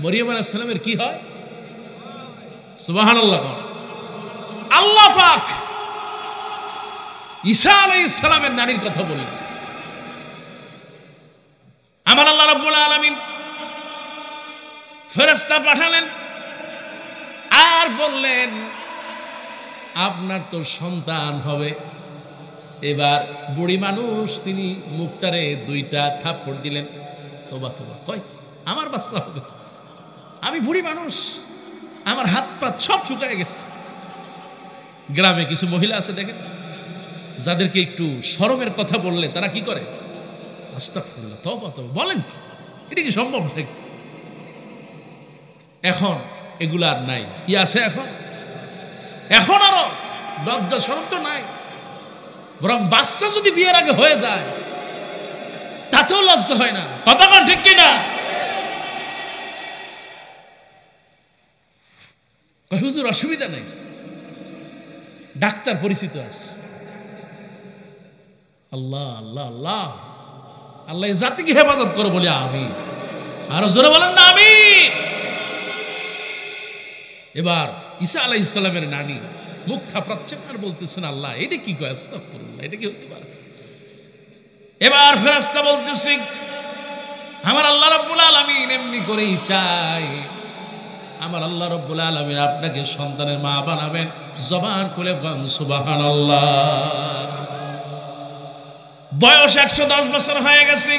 S1: মরিয়ম আলাইহিস সালামের কি হয়? সুবহানাল্লাহ। আল্লাহ পাক ঈসা আলাইহিস সালামের নানির কথা বললেন। আমার আল্লাহ রাব্বুল আলামিন ফেরেশতা পাঠালেন আর বললেন আপনার তো সন্তান হবে। এবার বুড়ি মানুষ, তিনি মুখটারে দুইটা থাপ্পড় দিলেন। তোবা তোবা, কয় কি আমার বাচ্চা হবে? আমি বুড়ি মানুষ, আমার হাত পা সব শুকায় গেছে। গ্রামে কিছু মহিলা আছে দেখেন, যাদেরকে একটু শরমের কথা বললে তারা কি করে? আস্তাগফিরুল্লাহ, তওবা তওবা, বলেন কি এটা কি সম্ভব নাকি? এখন এগুলা আর নাই। কি আছে এখন? এখন আরো লজ্জা শরম তো নাই, বরং বাচ্চা যদি বিয়ের আগে হয়ে যায় তাতেও লজ্জা হয় না। কতক্ষণ ঠিক কিনা? হুজুর অসুবিধা নেই, ডাক্তার পরিচিত আছে। আল্লাহ আল্লাহ আল্লাহ আল্লাহ এই জাতিকে হেফাজত করো বলে আমি আরো জোরে বলেন না আমি। এবার ঈসা আলাইহিস সালামের নানি মুখ থাপড়াচ্ছেন আর বলতেছেন আল্লাহ এটা কি কয়? আস্তাগফিরুল্লাহ, এটা কি হতে পারে? এবার ফেরেশতা বলতেছে আমার আল্লাহ রাব্বুল আলামিন এমনি করেই চায়, আমার আল্লাহ রাব্বুল আলামিন আপনাকে সন্তানের মা বানাবেন। জবান খুলে বলেন সুবহানাল্লাহ। বয়স 110 বছর হয়ে গেছে,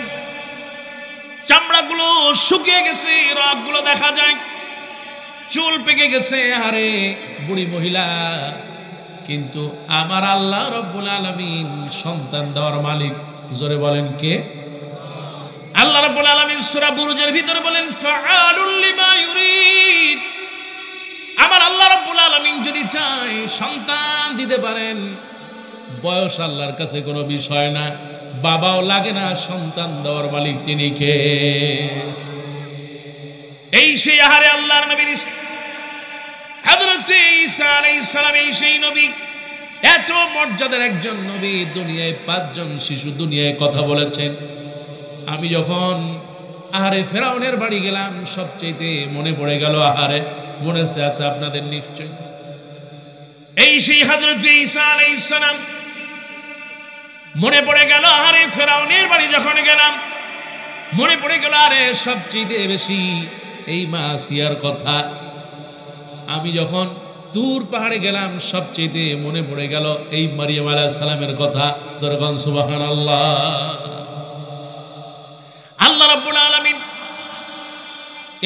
S1: চামড়াগুলো শুকিয়ে গেছে, রগগুলো দেখা যায়, চুল পেকে গেছে। আরে বুড়ি মহিলা, কিন্তু আমার আল্লাহ রাব্বুল আলামিন সন্তান দেওয়ার মালিক। জোরে বলেন কে? আল্লাহ রাব্বুল আলামিন সূরা বুরুজের ভিতরে বলেন ফাআলুল লিমা ইউরিদ। আমার আল্লাহ রাব্বুল আলামিন যদি চায় সন্তান দিতে পারেন। বয়স আল্লাহর কাছে কোনো বিষয় না, বাবাও লাগে না, সন্তান দেওয়ার মালিক তিনি কে? এই সেই আহারে আল্লাহর নবীর হযরত ঈসা আলাইহিস সালাম, এই সেই নবী, এত মর্যাদার একজন নবী। দুনিয়ায় 5 জন শিশু দুনিয়ায় কথা বলেছেন। আমি যখন আহারে ফেরাউনের বাড়ি গেলাম, সবচেয়ে মনে পড়ে গেল, আহারে মনে আছে আপনাদের নিশ্চয়, এই সেই হযরত ঈসা আলাইহিস সালাম মনে পড়ে গেল। আহারে ফেরাউনের বাড়ি যখন গেলাম মনে পড়ে গেল আরে সবচেয়ে বেশি এই মা আসিয়ার কথা। আমি যখন দূর পাহাড়ে গেলাম সবচেয়ে মনে পড়ে গেল এই মারিয়াম আলাইহিস সালামের কথা। যখন সুবহানাল্লাহ। আল্লাহ রাব্বুল আলামিন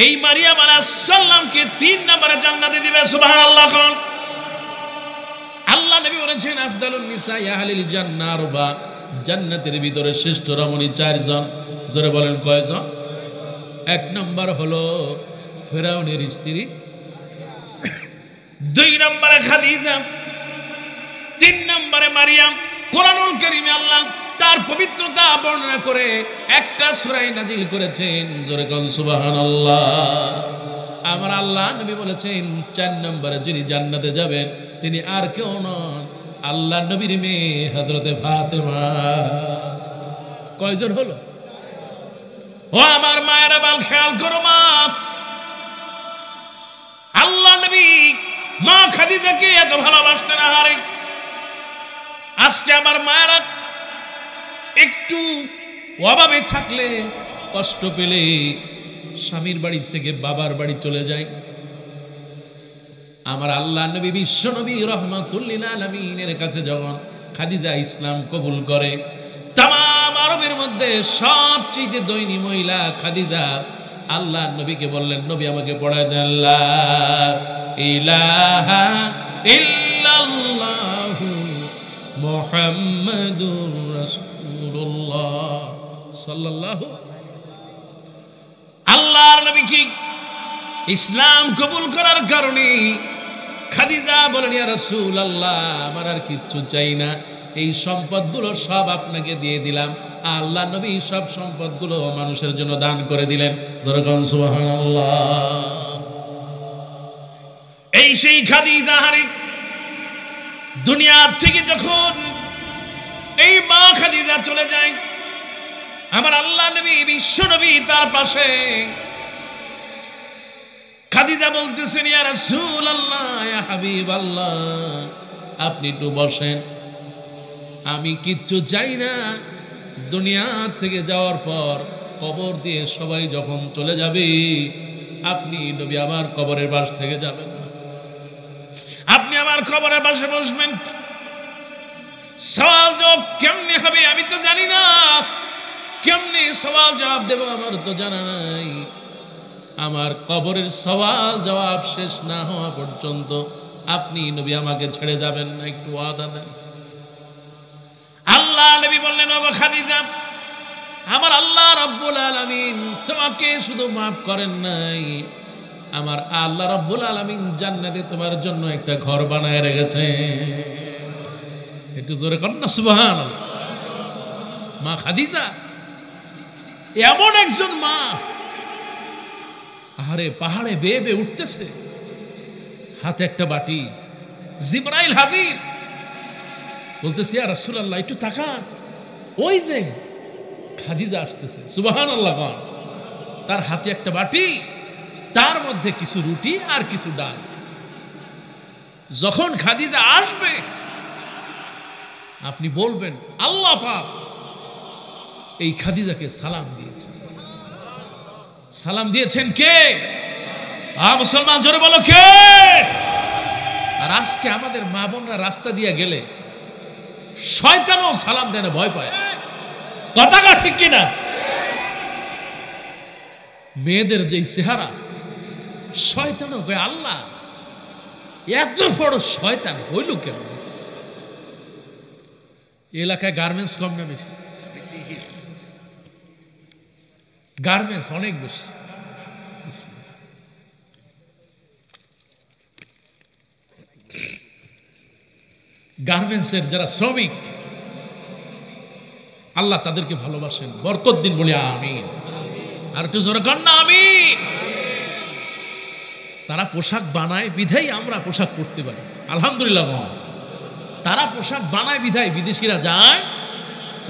S1: এই মারিয়াম আলাইহিস সালামকে 3 নম্বরে জান্নাতে দিবে। সুবহানাল্লাহ। কোন আল্লাহ নবী বলেছেন আফদালুন নিসা আহলিল জান্নাহ আরবা, জান্নাতের ভিতরে শ্রেষ্ঠ রমণী 4 জন। জোরে বলেন কয়জন? 1 নম্বর হলো ফেরাউনের স্ত্রী, 2 নম্বরে খাদিজা, 3 নম্বরে মারিয়াম। কোরআনুল কারীমে আল্লাহ তার পবিত্রতা বর্ণনা করে একটা সূরা নাজিল করেছেন। জোরে কোন সুবহানাল্লাহ। আমার আল্লাহ নবী বলেছেন 4 নম্বরে যিনি জান্নাতে যাবেন তিনি আর কেউ নন, আল্লাহ নবীর মেয়ে হযরতে ফাতেমা। কয়জন হলো? ও আমার মায়েরা, বাল খেয়াল করো মা। আল্লাহ নবী মা খাদিজাকে এত ভালোবাসতেন। আহারে আজকে আমার মায়েরা একটু অভাবে থাকলে, কষ্ট পেলে স্বামীর বাড়ি থেকে বাবার বাড়ি চলে যায়। আমার আল্লাহ নবী বিশ্ব নবী রাহমাতুল লিল আলামিনের কাছে যখন খাদিজা ইসলাম কবুল করে, তামাম আরবের মধ্যে সবচেয়ে দৈনী মহিলা খাদিজা। আল্লাহ নবীকে বললেন নবী আমাকে পড়ায় দেন লা ইলাহা ইল্লাল্লাহু মুহাম্মাদুর রাসূলুল্লাহ সাল্লাল্লাহু। আল্লাহর নবী কি ইসলাম কবুল করার কারণে খাদিজা বলেন ইয়া রাসূলুল্লাহ আমার আর কিচ্ছু চাই না, এই সম্পদগুলো সব আপনাকে দিয়ে দিলাম। আল্লাহ নবী সব সম্পদগুলো মানুষের জন্য দান করে দিলেন। সুবহানাল্লাহ। এই সেই খাদিজা হারি দুনিয়া থেকে যখন এই মা খাদিজা চলে যায়, আমার আল্লাহ নবী বিশ্ব নবী তার পাশে। খাদিজা বলতেছেন, ইয়া রাসূলুল্লাহ, ইয়া হাবিবাল্লাহ, আপনি একটু বসেন, আমি কিচ্ছু চাই না। দুনিয়া থেকে যাওয়ার পর কবর দিয়ে সবাই যখন চলে যাবে, আপনি নবী আমার কবরের পাশ থেকে যাবেন না, আপনি আমার কবরের পাশে বসবেন। সওয়াল জবাব কেমনে হবে আমি তো জানি না, কেমনে সওয়াল জবাব দেব আমার তো জানা নাই। আমার কবরের সওয়াল জবাব শেষ না হওয়া পর্যন্ত আপনি নবী আমাকে ছেড়ে যাবেন না, একটু ওয়াদা দেন। আল্লাহ নবী বললেন, ওগো খাদিজা, আমার আল্লাহ রাব্বুল আলামিন তোমাকে শুধু মাফ করেন নাই, আমার আল্লাহ রাব্বুল আলামিন জান্নাতে তোমার জন্য একটা ঘর বানায় রেখেছে। একটু জোরে কর না সুবহানাল্লাহ। মা খাদিজা এমন একজন মা, আরে পাহাড়ে বেয়ে বেয়ে উঠতেছে, হাতে একটা বাটি, জিবরাইল হাজির, বলতেছে, ইয়া রাসূলুল্লাহ একটু তাকান, ওই যে খাদিজা আসতেছে। সুবহানাল্লাহ। তার হাতে একটা বাটি, তার মধ্যে কিছু রুটি আর কিছু ডাল। যখন খাদিজা আসবে আপনি বলবেন, আল্লাহ পাক এই খাদিজাকে সালাম দিয়েছেন। সালাম দিয়েছেন কে? মুসলমান জোরে বলো কে? আর আজকে আমাদের মা বোনরা রাস্তা দিয়ে গেলে শয়তানও সালাম দেয় না, ভয় পায়। কথাটা ঠিক কিনা? মেয়েদের যেই চেহারা, শয়তানও কয় আল্লাহ এত বড় শয়তান হইল কেন? এলাকায় গার্মেন্টস কম না বেশি? গার্মেন্টস অনেক বেশি। গার্মেন্টসের যারা শ্রমিক, আল্লাহ তাদেরকে ভালোবাসেন, বরকত দিন বলি আমিন। আর একটু জোরে কর না আমিন। তারা পোশাক বানায় বিধাই আমরা পোশাক পরতে পারি, আলহামদুলিল্লাহ। তারা পোশাক বানায় বিধায় বিদেশিরা যায়,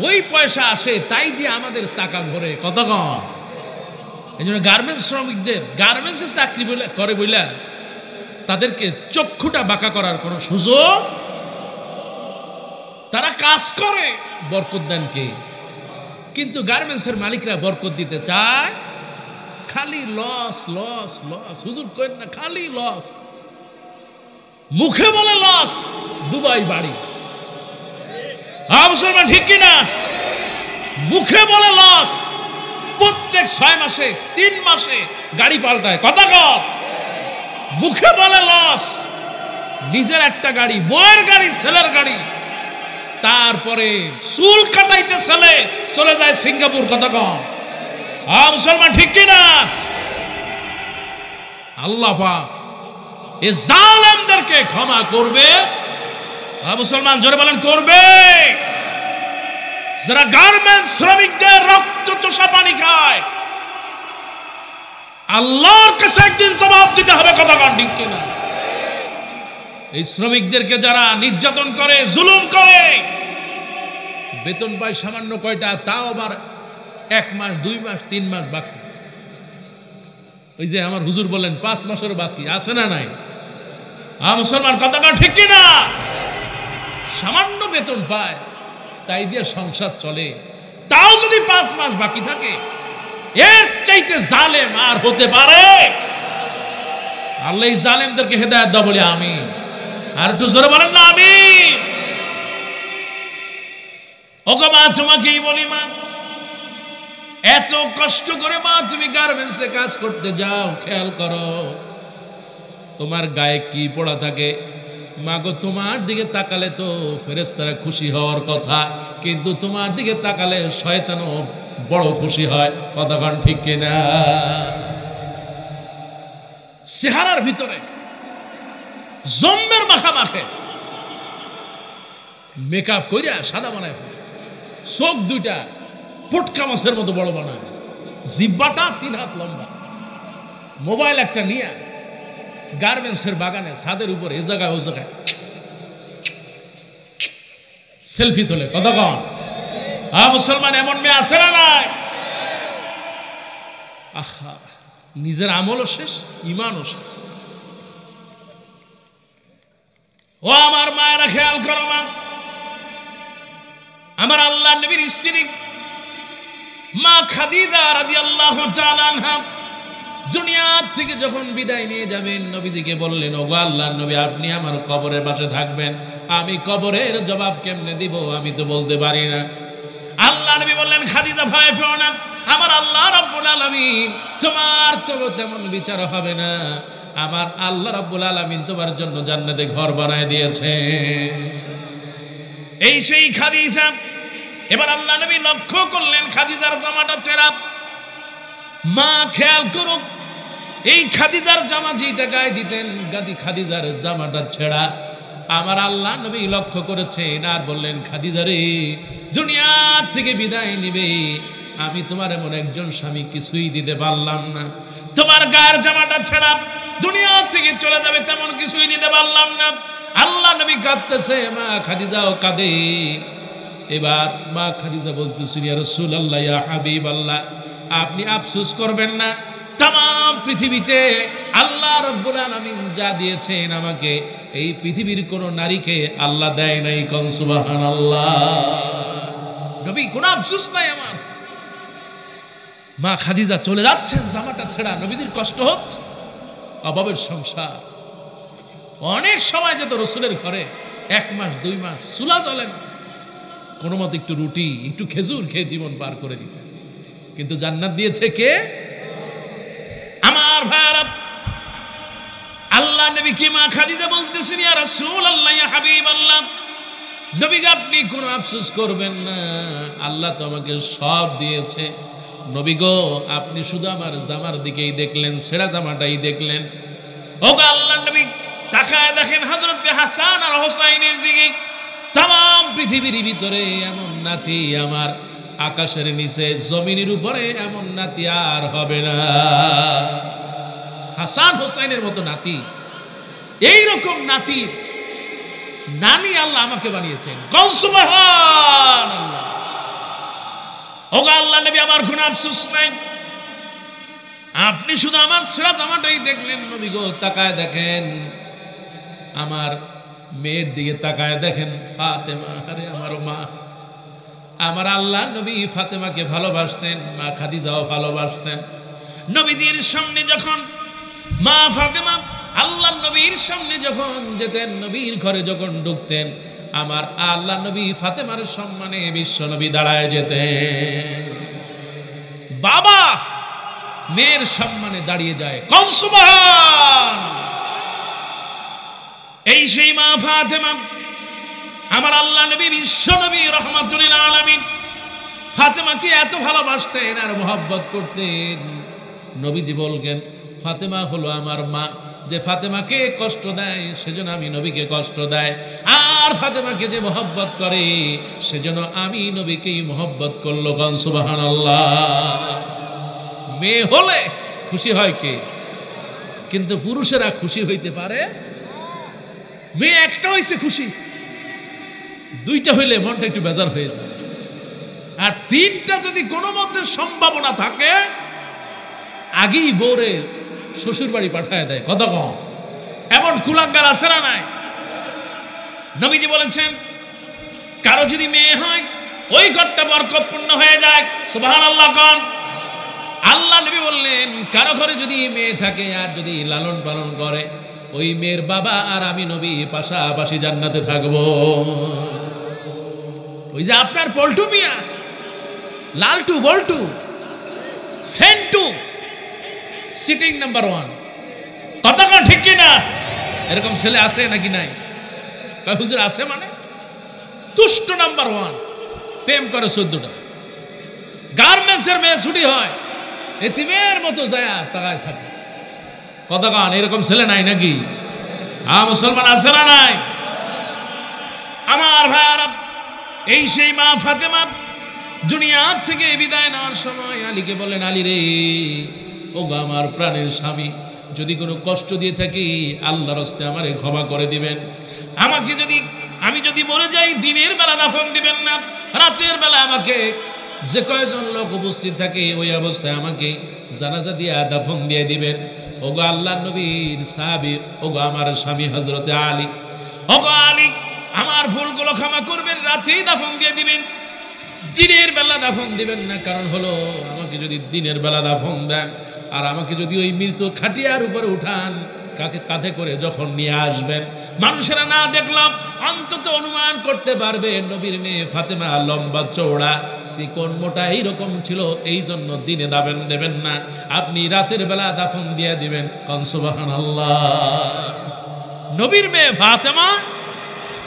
S1: ওই পয়সা আসে, তাই দিয়ে আমাদের চাকা ভরে। কত কম? এই জন্য গার্মেন্টস শ্রমিকদের গার্মেন্টসে চাকরি করে বইলা তাদেরকে চক্ষুটা বাঁকা করার কোনো সুযোগ, তারা কাজ করে, বরকত দেন কে? কিন্তু গার্মেন্টসের মালিকরা বরকত দিতে চায়, খালি লস লস লস। হুজুর কইন না, খালি লস। মুখে বলে লস, দুবাই বাড়ি। মুসলমান ঠিক কিনা? মুখে বলে লস, প্রত্যেক 6 মাসে 3 মাসে গাড়ি পাল্টায়। কথা কর। মুখে বলে লস, নিজের একটা গাড়ি, বউয়ের গাড়ি, ছেলের গাড়ি, তারপরে চুল কাটাইতে ছেলে চলে যায় সিঙ্গাপুর। কথা কম। মুসলমান ঠিক কিনা? আল্লাহ পাক এই জালেমদেরকে ক্ষমা করবে। মুসলমান জোরে বলেন করবে। যারা গার্মেন্টস শ্রমিকদের রক্ত চোষা পানি খায়, আল্লাহর কাছে একদিন জবাব দিতে হবে। কথা কন ঠিক কিনা? এই শ্রমিকদেরকে যারা নির্যাতন করে, জুলুম করে, বেতন পায় সামান্য কয়টা, তাও আবার 1 মাস 2 মাস 3 মাস বাকি। ওই যে আমার হুজুর বলেন 5 মাসের বাকি আছে না নাই? মুসলমান কথা কন ঠিক কিনা? সামান্য বেতন পায়, তাই দিয়ে সংসার চলে, তাও যদি 5 মাস বাকি থাকে, এর চাইতে জালেম আর হতে পারে? আল্লাহ এই জালেমদেরকে হেদায়েত দাও বলি আমিন। আর একটু জোরে বলেন না আমিন। ওগো মা, তোমাকেই বলি মা, এত কষ্ট করে মা তুমি গার্মেন্টসে কাজ করতে যাও, খেয়াল করো তোমার গায়ে কি পড়া থাকে। মাগো, তোমার দিকে তাকালে তো ফেরেশতারা খুশি হওয়ার কথা, কিন্তু তোমার দিকে তাকালে শয়তানও বড় খুশি হয়। কথা কন ঠিক কিনা? চেহারার ভিতরে জম্মের মাখা মাখে, মেকআপ কইরা সাদা বানায়, চোখ দুইটা পটকা মাছের মতো বড় বানায়, জিব্বাটা 3 হাত লম্বা, মোবাইল একটা নিয়ে গার্মেন্টসের বাগানে ছাদের উপরে এ জায়গায় ও জায়গায় সেলফি তোলে। কথা কন মুসলমান এমন মেয়ে আছে না নাই? আহা, নিজের আমলও শেষ, ইমানও শেষ। ও আমার মায়েরা খেয়াল করো মা, আমার আল্লাহ নবীর স্ত্রী মা খাদিজা রাদিয়াল্লাহু তাআলা আনহা দুনিয়া থেকে যখন বিদায় নিয়ে যাবেন, নবীজিকে বললেন, ওগো আল্লাহর নবী, আপনি আমার কবরের পাশে থাকবেন, আমি কবরের জবাব কেমনে দিব, আমি তো বলতে পারি না। আল্লাহ নবী বললেন, খাদিজা ভয় পেও না, আমার আল্লাহ রাব্বুল আলামিন তোমার তো তেমন বিচার হবে না, আমার আল্লাহ রাব্বুল আলামিন তোমার জন্য জান্নাতে ঘর বানায় দিয়েছে। এই সেই খাদিজা। এবার আল্লাহ নবী লক্ষ্য করলেন খাদিজার জামাটা ছেঁড়া। মা খেয়াল করো, এই খাদিজার জামা যেটা গায়ে দিতেন, খাদিজার জামাটা ছেঁড়া। আমার আল্লাহ নবী লক্ষ্য করেছেন আর বললেন, খাদিজা রে, দুনিয়া থেকে বিদায় নিবে, আমি তোমার এমন একজন স্বামী কিছুই দিতে পারলাম না, তোমার গায়ের জামাটা ছেঁড়া, দুনিয়া থেকে চলে যাবে তেমন কিছুই দিতে পারলাম না। আল্লাহ নবী কাঁদতেছে, মা খাদিজাও কাঁদে। এবার মা খাদিজা বলতেছেন, ইয়া রাসূলুল্লাহ, ইয়া হাবিবাল্লাহ, আপনি আফসোস করবেন না, তাম পৃথিবীতে আল্লাহ রাব্বুল আলামিন যা দিয়েছেন আমাকে, এই পৃথিবীর কোন নারীকে আল্লাহ দেয় নাই। কোন সুবহানাল্লাহ। নবী কোন আফসোস নাই আমার। মা খাদিজা চলে যাচ্ছেন, জামাটা ছেঁড়া, নবীজির কষ্ট হচ্ছে, অভাবের সংসার। অনেক সময় যেত রসুলের ঘরে 1 মাস 2 মাস চুলা জ্বলে না, কোনো মতে একটু রুটি একটু খেজুর খেয়ে জীবন পার করে দিতেন। কিন্তু জান্নাত দিয়েছে কে? আমার ভাইরা, আল্লাহ নবী কি মা খাদিজা বলতেছেন, ইয়া রাসূলুল্লাহ, ইয়া হাবিবাল্লাহ, নবী আপনি কোনো আফসোস করবেন না, আল্লাহ তো আমাকে সব দিয়েছে। নবী গো, আপনি শুধু আমার জামার দিকেই দেখলেন, ছেঁড়া জামাটাই দেখলেন। ওগো আল্লাহ নবী, তাকায় দেখেন হযরত হাসান আর হুসাইনের দিকে। তাম পৃথিবীর ভিতরে এমন নাতি আমার, আকাশের নিচে জমিনের উপরে এমন নাতি আর হবে না। হাসান হুসাইনের মতো নাতি, এই রকম নাতির নানি আল্লাহ আমাকে বানিয়েছেন। কও সুবহানাল্লাহ। ওগো আল্লাহ নবী, আমার কোনো আফসোস নাই, আপনি শুধু আমার ছেঁড়া জামাটাই দেখলেন। নবী গো, তাকায় দেখেন আমার মেয়ের দিকে, তাকায় দেখেন ফাতেমা। আরে আমার মা, আমার আল্লাহ নবী ফাতেমাকে ভালোবাসতেন, মা খাদিজাও ভালোবাসতেন। নবীজির সামনে যখন মা ফাতেমা আল্লাহ নবীর সামনে যখন যেতেন, নবীর ঘরে যখন ঢুকতেন, আমার আল্লাহ নবী ফাতেমার সম্মানে বিশ্ব নবী দাঁড়ায় যেতেন। বাবা মেয়ের সম্মানে দাঁড়িয়ে যায়। কোন সুবহানাল্লাহ। এই সেই মা ফাতেমা, আমার আল্লাহ নবী বিশ্ব নবী রাহমাতুল লিল আলামিন ফাতেমাকে এত ভালোবাসতেন আর মহব্বত করতেন। নবীজি বললেন, ফাতেমা হলো আমার মা, যে ফাতেমাকে কষ্ট দেয় সেজন্য আমি নবীকে কষ্ট দেয়, আর ফাতেমাকে যে মহব্বত করে সেজন্য আমি নবীকেই মহব্বত করলো। কোন সুবহানাল্লাহ। মেয়ে হলে খুশি হয় কে? কিন্তু পুরুষেরা খুশি হইতে পারে। মেয়ে একটা হইছে খুশি, 2টা হইলে মনটা একটু বেজার হয়ে যায়, আর 3টা যদি কোনো মতের সম্ভাবনা থাকে আগেই বউরে শ্বশুর বাড়ি পাঠায় দেয়। কথা কম, এমন কুলাঙ্গার আছে না নাই? নবীজি বলেছেন, কারো যদি মেয়ে হয় ওই ঘরটা বরকতপূর্ণ হয়ে যায়। সুবহানাল্লাহ। কোন আল্লাহ নবী বললেন, কারো ঘরে যদি মেয়ে থাকে আর যদি লালন পালন করে, ওই মেয়ের বাবা আর আমি নবী পাশাপাশি জান্নাতে থাকবো। ওই যে আপনার পল্টু মিয়া, লালটু বল্টু সেন্টু, সিটিং নাম্বার 1, কতক্ষণ ঠিক কিনা? এরকম ছেলে আছে নাকি নাই? হুজুর আছে মানে তুষ্ট নাম্বার 1, প্রেম করে 14টা। গার্মেন্টসের মেয়ে ছুটি হয়, এতিমের মতো যায় তাকায় থাকে। কতক্ষণ এরকম ছেলে নাই নাকি? মুসলমান আছে না নাই? আমার ভাইয়ারা, এই সেই মা ফাতেমা দুনিয়া থেকে বিদায় নেওয়ার সময় আলীকে বললেন, আলী রে, ও গো আমার প্রাণের স্বামী, যদি কোনো কষ্ট দিয়ে থাকি আল্লাহর হস্তে আমারে ক্ষমা করে দিবেন। আমাকে আমি যদি মরে যাই দিনের বেলা দাফন দিবেন না, রাতের বেলা আমাকে যে কয়জন লোক উপস্থিত থাকে ওই অবস্থায় আমাকে জানাজা দিয়ে দাফন দিয়ে দিবেন। ওগো আল্লাহর নবীর সাহাবী, ওগো আমার স্বামী হযরতে আলী, ওগো আলী, আমার ভুলগুলো ক্ষমা করবেন, রাতেই দাফন দিয়ে দিবেন, দিনের বেলা দাফন দিবেন না। কারণ হলো, আমাকে যদি দিনের বেলা দাফন দেন আর আমাকে যদি ওই মৃত খাটিয়ার উপরে উঠান, কাকে কাঁধে করে যখন নিয়ে আসবেন, মানুষেরা না দেখলাম অন্তত অনুমান করতে পারবে নবীর মেয়ে ফাতেমা লম্বা চওড়া চিকন মোটা এইরকম ছিল, এই জন্য দিনে দাফন দেবেন না, আপনি রাতের বেলা দাফন দিয়ে দিবেন। সুবহানাল্লাহ। নবীর মেয়ে ফাতেমা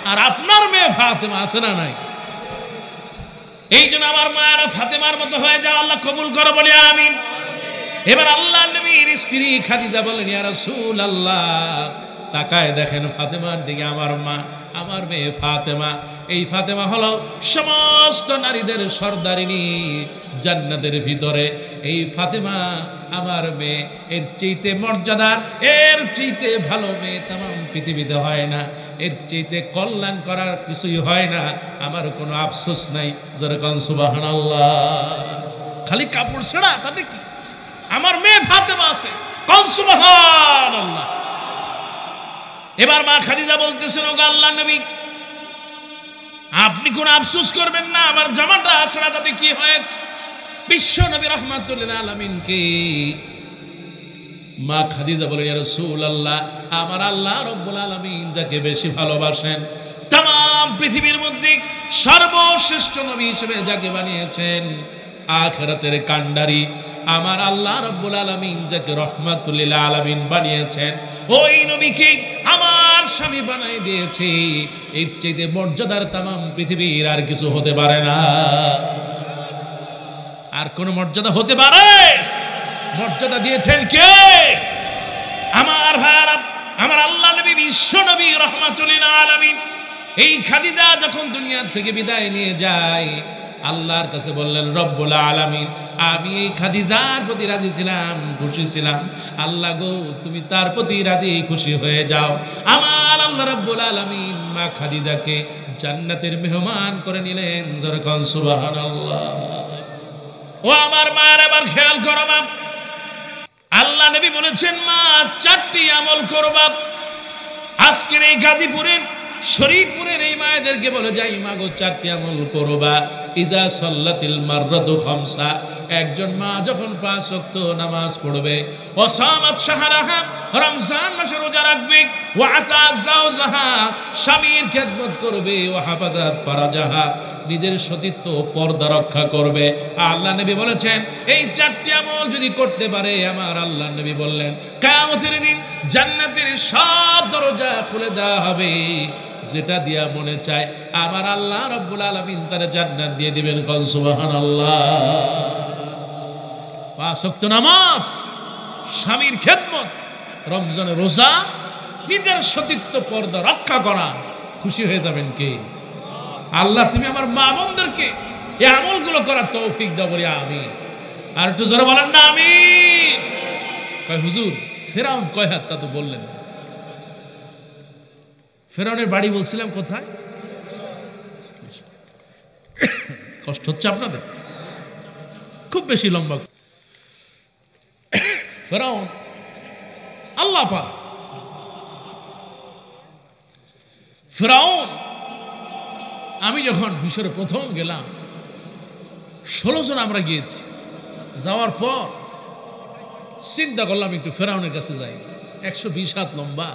S1: আর আপনার মেয়ে ফাতেমা আছে না নাই? এই জন্য আমার মায়েরা ফাতেমার মতো হয়ে যাও, আল্লাহ কবুল করো, বলি আমিন। এবার আল্লাহ নবীর স্ত্রী খাদিজা বলেন, ইয়া রাসূলুল্লাহ, তাকায় দেখেন ফাতেমার দিকে, আমার মা, আমার মেয়ে ফাতেমা। এই ফাতেমা হলো সমস্ত নারীদের সর্দারিনী জান্নাতের ভিতরে। এই ফাতেমা আমার মেয়ে, এর চাইতে মর্যাদার, এর চাইতে ভালো মেয়ে তামাম পৃথিবীতে হয় না, এর চাইতে কল্যাণ করার কিছুই হয় না। আমার কোনো আফসোস নাই, যেরকম সুবহানাল্লাহ। খালি কাপড় ছেঁড়া, তাতে কি? আমার মেয়ে ফাতেমা আছে, কোন সুবহানাল্লাহ। এবার মা খাদিজা বলতেছেন, ওগো আল্লাহর নবী, আপনি কোন আফসোস করবেন না, আমার জামাটা ছেঁড়া, তাতে কি হয়েছে? বিশ্ব নবী রাহমাতুল্লিল আলামিনকে মা খাদিজা বলেন, ইয়া রাসূলুল্লাহ, আমার আল্লাহ রাব্বুল আলামিন যাকে বেশি ভালোবাসেন, तमाम পৃথিবীর মধ্যে সর্বশ্রেষ্ঠ নবী হিসেবে যাকে বানিয়েছেন, আখিরাতের কান্ডারি আমার আল্লাহ রাব্বুল আলামিন যাকে রহমাতুল লিল আলামিন বানিয়েছেন, ওই নবীকে আমার স্বামী বানাই দিয়েছে। এর চেয়ে মর্যাদার तमाम পৃথিবীর আর কিছু হতে পারে না। আর কোন মর্যাদা হতে পারে? মর্যাদা দিয়েছেন কে? আমার ভাইরা, আমার আল্লাহ নবী বিশ্ব নবী রহমাতুল লিল আলামিন। এই খাদিজা যখন দুনিয়া থেকে বিদায় নিয়ে যায়, আল্লাহর কাছে বললেন, রব্বুল আলামিন, আমি এই খাদিজার প্রতি রাজি ছিলাম, খুশি ছিলাম, আল্লাহ গো তুমি তার প্রতি রাজি খুশি হয়ে যাও। আমার আল্লাহ রব্বুল আলামিন মা খাদিজাকে জান্নাতের মেহমান করে নিলেন। যেরকম সুবহানাল্লাহ। ও আমার মায়ের, আবার খেয়াল করো মা, আল্লাহ নবী বলেছেন, মা চারটি আমল করবা। আজকের এই গাজীপুরের শরীফপুরের এই মায়েদেরকে বলে যাই, মা গো চারটি আমল করবা। ইদা সাল্লাতিল মাররাতু খামসা, একজন মা যখন 5 ওয়াক্ত নামাজ পড়বে, ও সামাত শাহরাহা, রমজান মাসে রোজা রাখবে, ওয়া আতা যাওজাহা, স্বামীর খেদমত করবে, ও হাফাজাত ফারাজাহা, নিজের সতীত্ব পর্দা রক্ষা করবে। আল্লাহ নবী বলেছেন, এই চারটি আমল যদি করতে পারে, আমার আল্লাহ নবী বললেন, কিয়ামতের দিন জান্নাতের সব দরজা খুলে দেওয়া হবে, যেটা দিয়া মনে চায় আমার আল্লাহ রাব্বুল আলামিন তার জান্নাত দিয়ে দিবেন। কোন সুবহানাল্লাহ। 5 ওয়াক্ত নামাজ, স্বামীর খেদমত, রমজানের রোজা, নিজের সতীত্ব পর্দা রক্ষা করা, খুশি হয়ে যাবেন কে? আল্লাহ তুমি আমার মা বোনদেরকে এই আমলগুলো করার তৌফিক দাও, বলি আমিন। আর একটু জোরে বলেন না আমিন। কয় হুজুর ফেরাউন কয় হাত, তা তো বললেন। ফেরাউনের বাড়ি বলছিলাম কোথায়? কষ্ট হচ্ছে আপনাদের? খুব বেশি লম্বা। ফেরাউন আল্লাহ পাক, ফেরাউন, আমি যখন মিশরে প্রথম গেলাম, 16 জন আমরা গিয়েছি। যাওয়ার পর চিন্তা করলাম একটু ফেরাউনের কাছে যাই। 120 হাত লম্বা,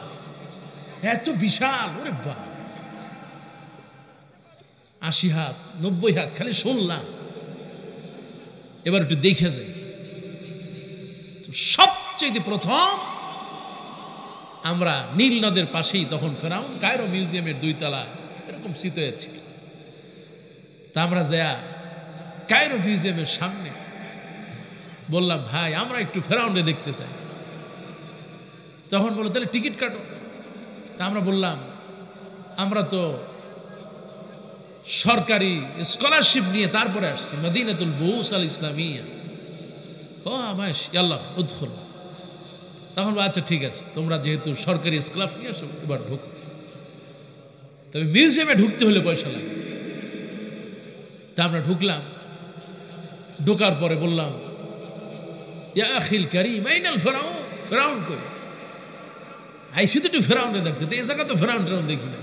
S1: এত বিশাল, ওরে বাবা, 80 হাত 90 হাত, খালি শুনলাম। এবার একটু দেখে যাই। সবচেয়ে প্রথম আমরা নীল নদের পাশেই, তখন ফেরাউন কায়রো মিউজিয়ামের 2 তলায় এরকম চিতয়ে ছিল। তা আমরা যা কায়রো মিউজিয়ামের সামনে বললাম, ভাই আমরা একটু ফেরাউনকে দেখতে চাই। তখন বললো, তাহলে টিকিট কাটো। তা আমরা বললাম, আমরা তো সরকারি স্কলারশিপ নিয়ে তারপরে আসছি মদিনাতুল বুহুস আল ইসলামিয়া। ও আমাশ আল্লাহ উদ্খুল। তখন আচ্ছা ঠিক আছে, তোমরা যেহেতু সরকারি স্কলারশিপ নিয়ে আসো এবার ঢুকো। তবে মিউজিয়ামে ঢুকতে হলে পয়সা লাগে। তা আমরা ঢুকলাম। ঢোকার পরে বললাম, ইয়া আখিল কারীম আইনাল ফিরাউন, ফিরাউন কই? আইসি তো একটু ফিরাউনকে দেখতে, তো এই জায়গা তো ফিরাউন টেরাউন দেখি না।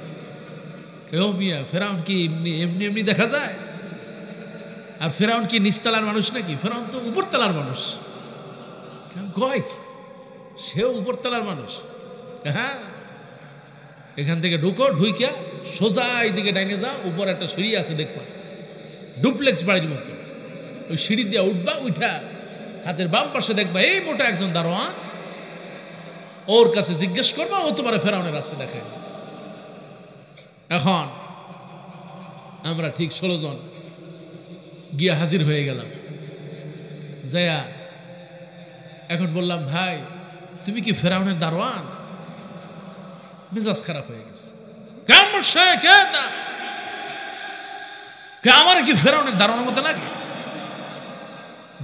S1: কেউ মিয়া ফেরাউন কি এমনি এমনি দেখা যায়? আর ফেরাউন কি নিচতলার মানুষ নাকি? ফেরাউন তো উপরতলার মানুষ। কয় সেও উপরতলার মানুষ। হ্যাঁ, এখান থেকে ঢুকো, ঢুইকা সোজা এইদিকে ডাইনে যাও, উপর একটা সিঁড়ি আছে দেখবা, ডুপ্লেক্স বাড়ির মতো। ওই সিঁড়ি দিয়ে উঠবা, উঠা হাতের বাম পাশে দেখবা এই মোটা একজন দারোয়ান, ওর কাছে জিজ্ঞেস করবা, ও তোমার ফেরাউনের রাস্তা দেখায়। এখন আমরা ঠিক 16 জন গিয়া হাজির হয়ে গেলাম। যায়া এখন বললাম, ভাই তুমি কি ফেরাউনের দারোয়ান? মেজাজ খারাপ হয়ে গেছে। আমার কি ফেরাউনের দারোয়ানের মতো লাগে?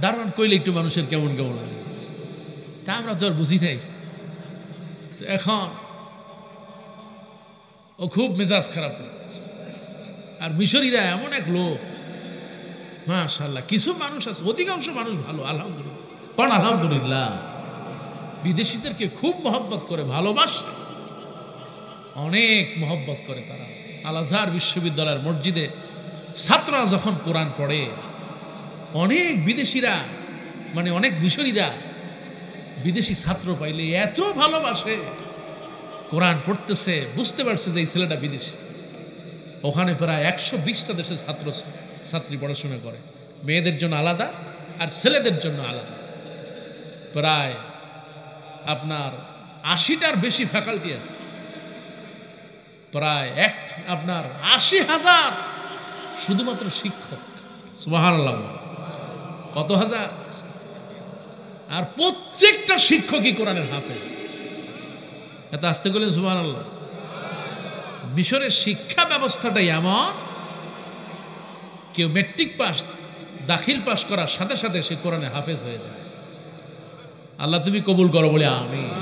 S1: দারোয়ান কইলে একটু মানুষের কেমন কেমন লাগে, তা আমরা তো আর বুঝি নাই। তো এখন ও খুব মেজাজ খারাপ হয়েছে। আর মিশরীরা এমন এক লোক, মাশাআল্লাহ। কিছু মানুষ আছে, অধিকাংশ মানুষ ভালো, আলহামদুলিল্লাহ। কোন আলহামদুলিল্লাহ? বিদেশিদেরকে খুব মহব্বত করে, ভালোবাসে, অনেক মহব্বত করে তারা। আল আজহার বিশ্ববিদ্যালয়ের মসজিদে ছাত্ররা যখন কোরআন পড়ে, অনেক বিদেশিরা মানে অনেক মিশরীরা বিদেশি ছাত্র পাইলে এত ভালোবাসে। কোরআন পড়তেছে, বুঝতে পারছে যে এই ছেলেটা বিদেশি। ওখানে প্রায় 120টা দেশের ছাত্র ছাত্রী পড়াশোনা করে, মেয়েদের জন্য আলাদা আর ছেলেদের জন্য আলাদা। প্রায় আপনার 80টার বেশি ফ্যাকাল্টি আছে, প্রায় আপনার 80,000 শুধুমাত্র শিক্ষক। সুবহানাল্লাহ, কত হাজার! আর প্রত্যেকটা শিক্ষকই কোরআনের হাফেজ। এত আসতে গেলেন সুবহানাল্লাহ। মিশরের শিক্ষা ব্যবস্থাটাই এমন, কেউ মেট্রিক পাস, দাখিল পাস করার সাথে সাথে সে কোরআনে হাফেজ হয়ে যায়। আল্লাহ তুমি কবুল করো বলে আমিন।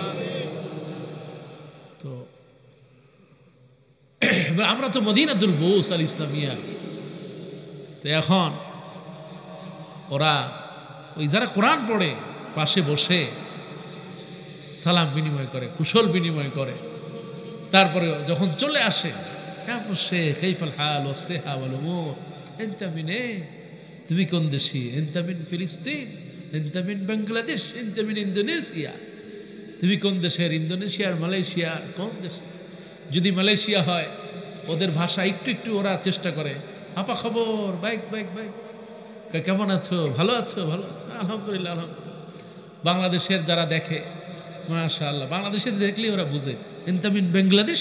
S1: তো আমরা তো মদিনাতুল বুহুস আল ইসলামিয়া। তো এখন ওরা ওই যারা কোরআন পড়ে পাশে বসে সালাম বিনিময় করে, কুশল বিনিময় করে। তারপরে যখন চলে আসে, তুমি কোন দেশি? ফিলিস্তিন, বাংলাদেশ, ইন্দোনেশিয়া। তুমি কোন দেশের? ইন্দোনেশিয়ার, মালয়েশিয়ার। কোন দেশ? যদি মালয়েশিয়া হয়, ওদের ভাষা একটু একটু ওরা চেষ্টা করে। আপা খবর, বাইক বাইক বাইক, কেমন আছো? ভালো আছো? ভালো আছো? আলহামদুলিল্লাহ আলহামদুলিল্লাহ। বাংলাদেশের যারা দেখে, মাশাআল্লাহ, বাংলাদেশে দেখলে ওরা বুঝে ইনতামিন বাংলাদেশ।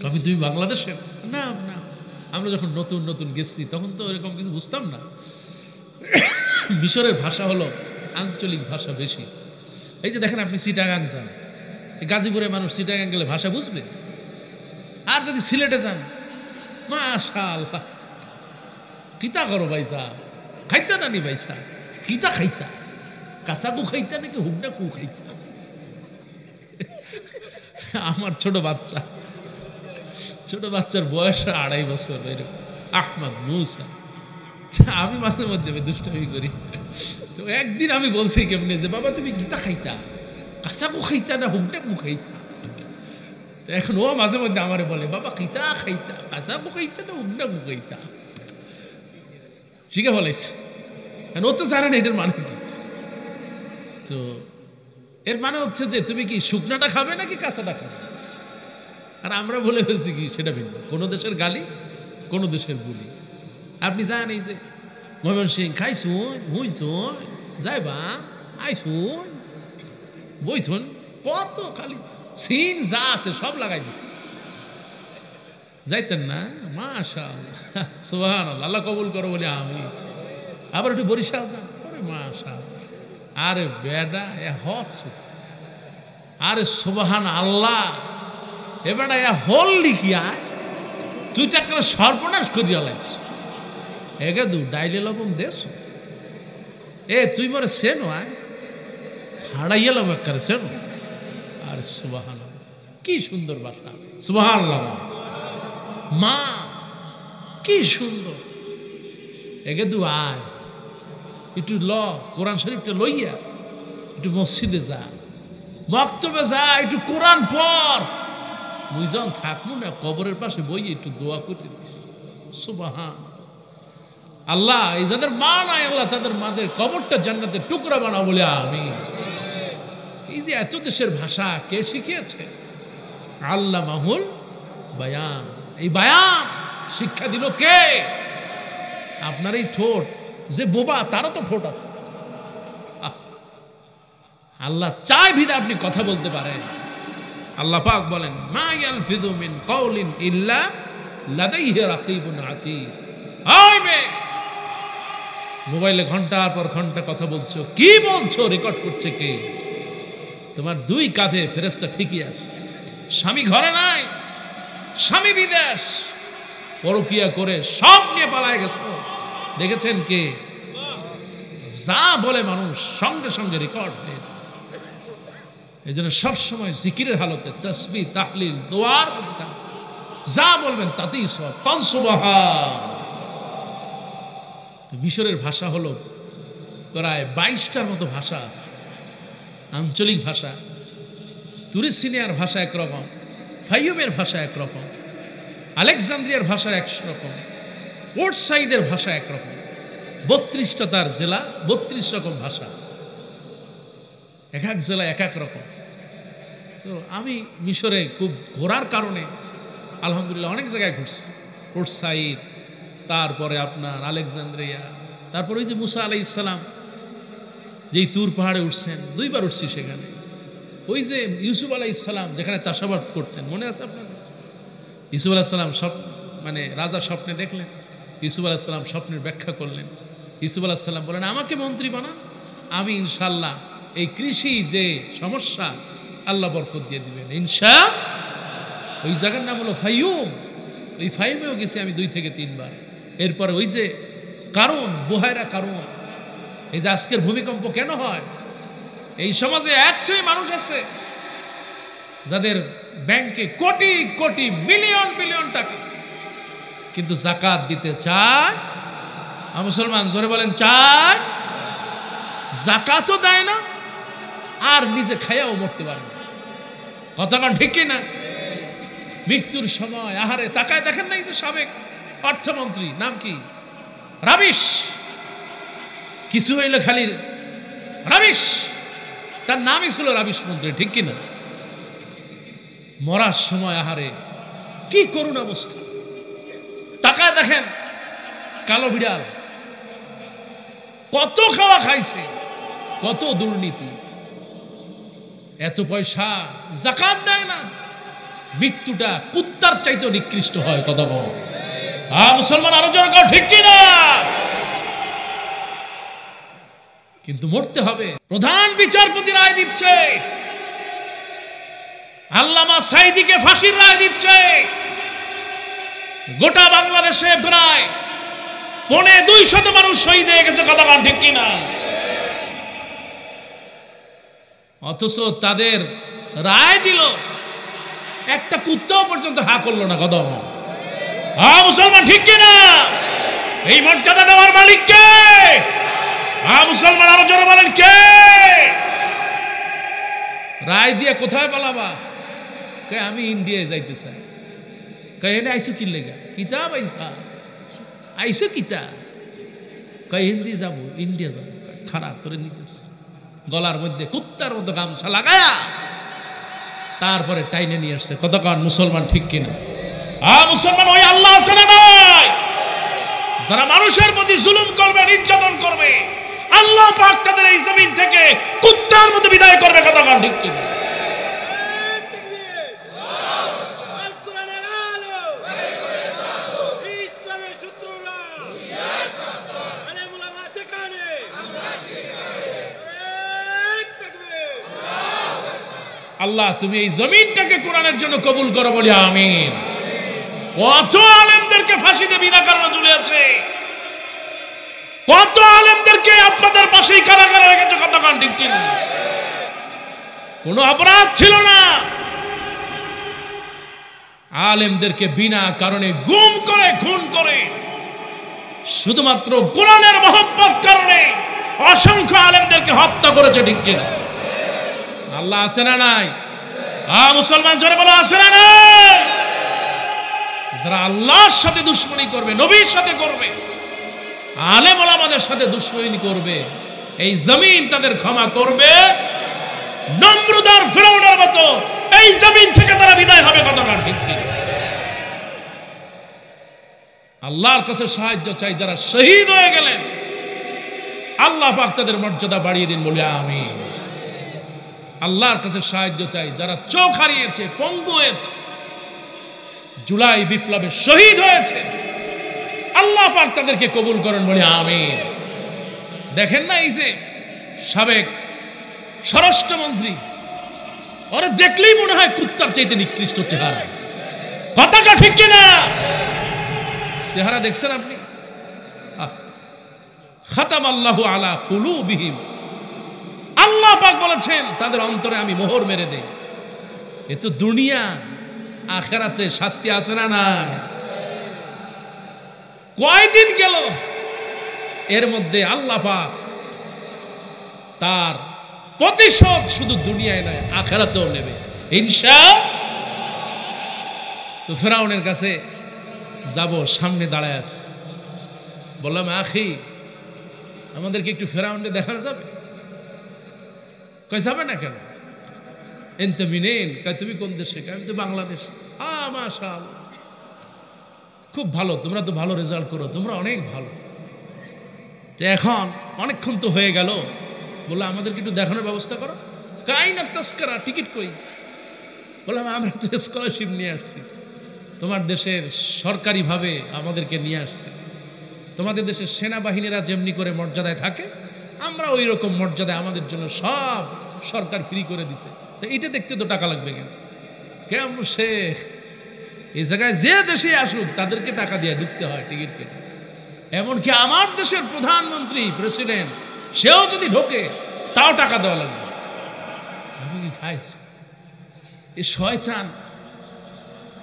S1: কবি তুমি বাংলাদেশের? না না, আমরা যখন নতুন নতুন গেছি তখন তো এরকম কিছু বুঝতাম না। মিশরের ভাষা হলো আঞ্চলিক ভাষা বেশি। এই যে দেখেন আপনি চিটাগাং যান, গাজীপুরের মানুষ চিটাগাং গেলে ভাষা বুঝবে। আর যদি সিলেটে যান, মাশাআল্লাহ, কিতা করো ভাইসা, খাইতা নানি ভাইসা, কিতা খাইতা, কাঁচাকু খাইতা নাকি হুকনা কু খাইতা। আমার ছোট বাচ্চার বয়স 2.5 বছর, এরকম আহমদ মুসা। আমি মাঝে মধ্যে দুষ্টামি করি। তো একদিন আমি বলছি কেমনে যে, বাবা তুমি গীতা খাইতা, কাঁচাকু খাইতা না হুকনা কু খাইতা? এখন ও মাঝে মধ্যে আমারে বলে, বাবা কিতা খাইতা, কাঁচাকু খাইতা না হুকনা কু খাইতা? শিখে বলেছে, ও তো জানে না এটার মানে কি। তো এর মানে হচ্ছে যে তুমি কি শুকনাটা খাবে নাকি কাঁচাটা খাবে? আর আমরা বলে ফেলছি কি সেটা ভিন্ন। কোনো দেশের গালি, কোনো দেশের বুলি। আপনি জানেন এই যে ময়মনসিং খাইছুন, হুইছুন, যাইবা, আইসুন, বইছুন, কত খালি সিন যা আছে সব লাগাই দিচ্ছে। যাইতেন না? মাশাআল্লাহ, সুবহানাল্লাহ, আল্লাহ কবুল করো বলে আমি। আবার একটু বরিশাল যান, মাশাআল্লাহ, আরে বেডা এ হস, আরে সুবহান আল্লাহ, এ বেডা এ হল লিখিয়া তুই তো একটা সর্বনাশ করিয়া লাইস এগে দু ডাইলে লবণ দেশ এ তুই মরে সেন আয় হাড়াইয়া লব একবারে সেন আর সুবহানাল্লাহ কি সুন্দর ভাষা সুবহানাল্লাহ মা কি সুন্দর এগে দু আয় একটু ল কোরআন শরীফটা লইয়া একটু মসজিদে যা মক্তবে যা একটু কোরআন পড় বুঝন থাকবো না কবরের পাশে বই একটু দোয়া করতে সুবহান আল্লাহ এই যাদের মা নাই আল্লাহ তাদের মাদের কবরটা জান্নাতের টুকরা বানাও বলে আমি এই যে এত দেশের ভাষা কে শিখিয়েছে আল্লাহ মাহুল বায়ান এই বায়ান শিক্ষা দিল কে আপনার এই ঠোঁট যে বোবা তারও তো ঠোঁট আছে আল্লাহ চায় ভিদে আপনি কথা বলতে পারেন আল্লাহ পাক বলেন মা ইয়ালফিযু মিন কাওলিন ইল্লা লাদাইহি রাকিবুন আতীদ আই মে মোবাইলে ঘন্টার পর ঘন্টা কথা বলছো কি বলছো রেকর্ড করছে কে তোমার দুই কাঁধে ফেরেশতা ঠিকই আছে স্বামী ঘরে নাই স্বামী বিদেশ পরকিয়া করে সব নিয়ে পালায় গেছে দেখেছেন কে যা বলে মানুষ সঙ্গে সঙ্গে রেকর্ড হয়ে যায় এই জন্য সবসময় জিকিরের হালতে তাসবিহ তাহলিল দোয়ার মধ্যে যা বলবেন তাতেই সব সুবহান মিশরের ভাষা হলো প্রায় 22টার মতো ভাষা আছে আঞ্চলিক ভাষা তুরিসিনিয়ার ভাষা একরকম ফাইয়ুমের ভাষা একরকম আলেকজান্দ্রিয়ার ভাষা একরকম পোর্ট সাইদের ভাষা একরকম 32টা তার জেলা 32 রকম ভাষা এক এক জেলা এক এক রকম তো আমি মিশরে খুব ঘোরার কারণে আলহামদুলিল্লাহ অনেক জায়গায় ঘুরছি পোর্ট সাইদ তারপরে আপনার আলেকজান্দ্রিয়া তারপর ওই যে মুসা আলাইহিস সালাম যেই তুর পাহাড়ে উঠছেন 2বার উঠছি সেখানে ওই যে ইউসুফ আলাইহিস সালাম যেখানে চাষাবাদ করতেন মনে আছে আপনার ইউসুফ আলাইহিস সালাম সব মানে রাজা স্বপ্নে দেখলেন ইউসুফ আলাইহিস সালাম স্বপ্নের ব্যাখ্যা করলেন ইউসুফ আলাইহিস সালাম বলেন আমাকে মন্ত্রী বানান আমি ইনশাআল্লাহ এই কৃষি যে সমস্যা আল্লাহ বরকত দিয়ে দিবেন ইনশাআল্লাহ ওই জায়গার নাম হলো ফাইয়ুম ওই ফাইয়ুমেও গেছি আমি 2 থেকে 3 বার এরপর ওই যে কারণ বুহাইরা কারণ এই যে আজকের ভূমিকম্প কেন হয় এই সমাজে এক শ্রেণী মানুষ আছে যাদের ব্যাংকে কোটি কোটি মিলিয়ন বিলিয়ন টাকা কিন্তু যাকাত দিতে চায় মুসলমান জোরে বলেন চায় যাকাতও দেয় না আর নিজে খায়াও মরতে পারে না কথাটা ঠিক কি না মৃত্যুর সময় আহারে তাকায় দেখেন না এই যে সাবেক অর্থমন্ত্রী নাম কি রাবিশ কিছু হইলে খালি রাবিশ তার নামই ছিল রাবিশ মন্ত্রী ঠিক কি না মরার সময় আহারে কি করুণ অবস্থা তাকায় দেখেন কালো বিড়াল কত খাওয়া খাইছে কত দুর্নীতি এত পয়সা যাকাত দেয় না মৃত্যুটা কুত্তার চাইতে নিকৃষ্ট হয় কথা বল মুসলমান আরো জোরে কও ঠিক কি না কিন্তু মরতে হবে প্রধান বিচারপতি রায় দিচ্ছে আল্লামা সাঈদীকে ফাঁসির রায় দিচ্ছে গোটা বাংলাদেশে প্রায় 250 মানুষ শহীদ হয়ে গেছে কথা বল ঠিক কি না অথচ তাদের রায় দিল একটা কুত্তাও পর্যন্ত হা করলো না কথা বল মুসলমান ঠিক কি না এই মর্যাদা দেওয়ার মালিক কে মুসলমান আরো জোরে বলেন কে রায় দিয়ে কোথায় পালাবা কে আমি ইন্ডিয়ায় যাইতে চাই কে এনে আইসো কি লেগা কিতাব আইসো কিতাব কে হিন্দি যাবো ইন্ডিয়া যাবো খারাপ করে নিতেছে গলার মধ্যে কুত্তার মতো গামছা লাগায়া তারপরে টাইনে নিয়ে আসছে কতক্ষণ মুসলমান ঠিক কিনা মুসলমান ওই আল্লাহ আছে না নাই যারা মানুষের প্রতি জুলুম করবে নির্যাতন করবে আল্লাহ পাক তাদের এই জমিন থেকে কুত্তার মতো বিদায় করবে কতক্ষণ ঠিক কিনা আল্লাহ তুমি এই জমিনটাকে কোরআনের জন্য কবুল করো বলি আমিন কত আলেমদেরকে ফাঁসিতে বিনা কারণে ঝুলিয়েছে, কত আলেমদেরকে আপনাদের পাশেই কারাগারে রেখেছে, কত কান ঠিক কিনা? কোনো অপরাধ ছিল না। আলেমদেরকে বিনা কারণে গুম করে, খুন করে, শুধুমাত্র কোরআনের মহব্বত কারণে অসংখ্য আলেমদেরকে হত্যা করেছে, ঠিক কিনা? আল্লাহ আছে না নাই? মুসলমান জোরে বলো, আছে না নাই? যারা আল্লাহর সাথে দুশ্মনী করবে, নবীর সাথে করবে, আলেম ওলামাদের সাথে দুশ্মনী করবে, এই জমিন তাদের ক্ষমা করবে নমরুদ আর ফিরআউনের মতো। এই জমিন থেকে তারা বিদায় হবে, কতক্ষণ ঠিক কিনা? আল্লাহর কাছে সাহায্য চাই, যারা শহীদ হয়ে গেলেন আল্লাহ পাক তাদের মর্যাদা বাড়িয়ে দিন, বলি আমিন। আল্লাহর কাছে সাহায্য চাই, যারা চোখ হারিয়েছে, পঙ্গু হয়েছে, জুলাই বিপ্লবে শহীদ হয়েছে, আল্লাহ পাক তাদেরকে কবুল করেন, বলি আমিন। দেখেন না, এই যে সাবেক স্বরাষ্ট্রমন্ত্রী, ওরে দেখলেই মনে হয় কুত্তার চাইতে নিকৃষ্ট চেহারা, কথাটা ঠিক কিনা? চেহারা দেখছেন আপনি? খাতামাল্লাহু আলা কুলুবিহিম, আল্লাহ পাক বলেছেন তাদের অন্তরে আমি মোহর মেরে দেই। এ তো দুনিয়া, আখিরাতে শাস্তি আছে না নাই? কয়দিন গেল, এর মধ্যে আল্লাহ পাক তার প্রতিশোধ শুধু দুনিয়ায় নয়, আখিরাতেও নেবে ইনশাআল্লাহ। তো ফেরাউনের কাছে যাব, সামনে দাঁড়ায় আছে, বললাম আখি আমাদেরকে একটু ফেরাউনকে দেখানো যাবে? কই যাবে না কেন? এনতে মিনেন, কয় তুমি কোন দেশে? আমি তো বাংলাদেশ। মাশাআল্লাহ, খুব ভালো, তোমরা তো ভালো রেজাল্ট করো, তোমরা অনেক ভালো। তো এখন অনেকক্ষণ তো হয়ে গেল, বললো আমাদেরকে একটু দেখানোর ব্যবস্থা করো। কাই না তস্করা, টিকিট কই? বললাম আমরা তো স্কলারশিপ নিয়ে আসছি, তোমার দেশের সরকারিভাবে আমাদেরকে নিয়ে আসছে। তোমাদের দেশের সেনাবাহিনীরা যেমনি করে মর্যাদায় থাকে, আমরা ওই রকম মর্যাদায়, আমাদের জন্য সব সরকার ফ্রি করে দিছে। তো এটা দেখতে তো টাকা লাগবে কেন? কেমন শেখ, এই জায়গায় যে দেশে আসুক তাদেরকে টাকা দিয়ে ঢুকতে হয়, টিকিট কেটে। এমনকি আমার দেশের প্রধানমন্ত্রী, প্রেসিডেন্ট, সেও যদি ঢোকে তাও টাকা দেওয়া লাগবে। আমি কি খাইছি? এ শয়তান,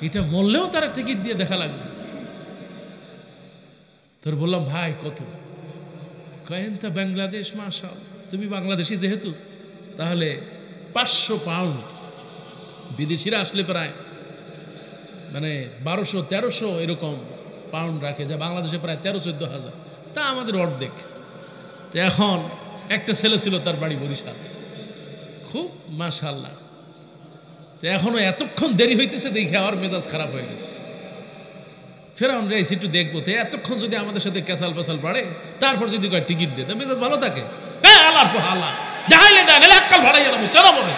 S1: এটা মরলেও তারা টিকিট দিয়ে দেখা লাগবে। তোর বললাম ভাই কত? কয়েন তা বাংলাদেশ। মাশাআল্লাহ, তুমি বাংলাদেশি যেহেতু, তাহলে 500 পাউন্ড। বিদেশিরা আসলে প্রায় মানে 1200-1300 এরকম পাউন্ড রাখে, যা বাংলাদেশে প্রায় 13-14 হাজার, তা আমাদের অর্ধেক। তো এখন একটা ছেলে ছিল, তার বাড়ি বরিশাল, খুব মাশাআল্লাহ। তো এখনো এতক্ষণ দেরি হইতেছে দেখে আমার মেজাজ খারাপ হয়ে গেছে। ফেরাউন রে একটু দেখবো, তো এতক্ষণ যদি আমাদের সাথে ক্যাসাল পেশাল বাড়ে, তারপর যদি কয় টিকিট দে, তো মেজাজ ভালো থাকে। হ্যাঁ আল্লাহ হালা দেখাইলে দেন, একাল ভাড়াই এলাম, চলো বলে।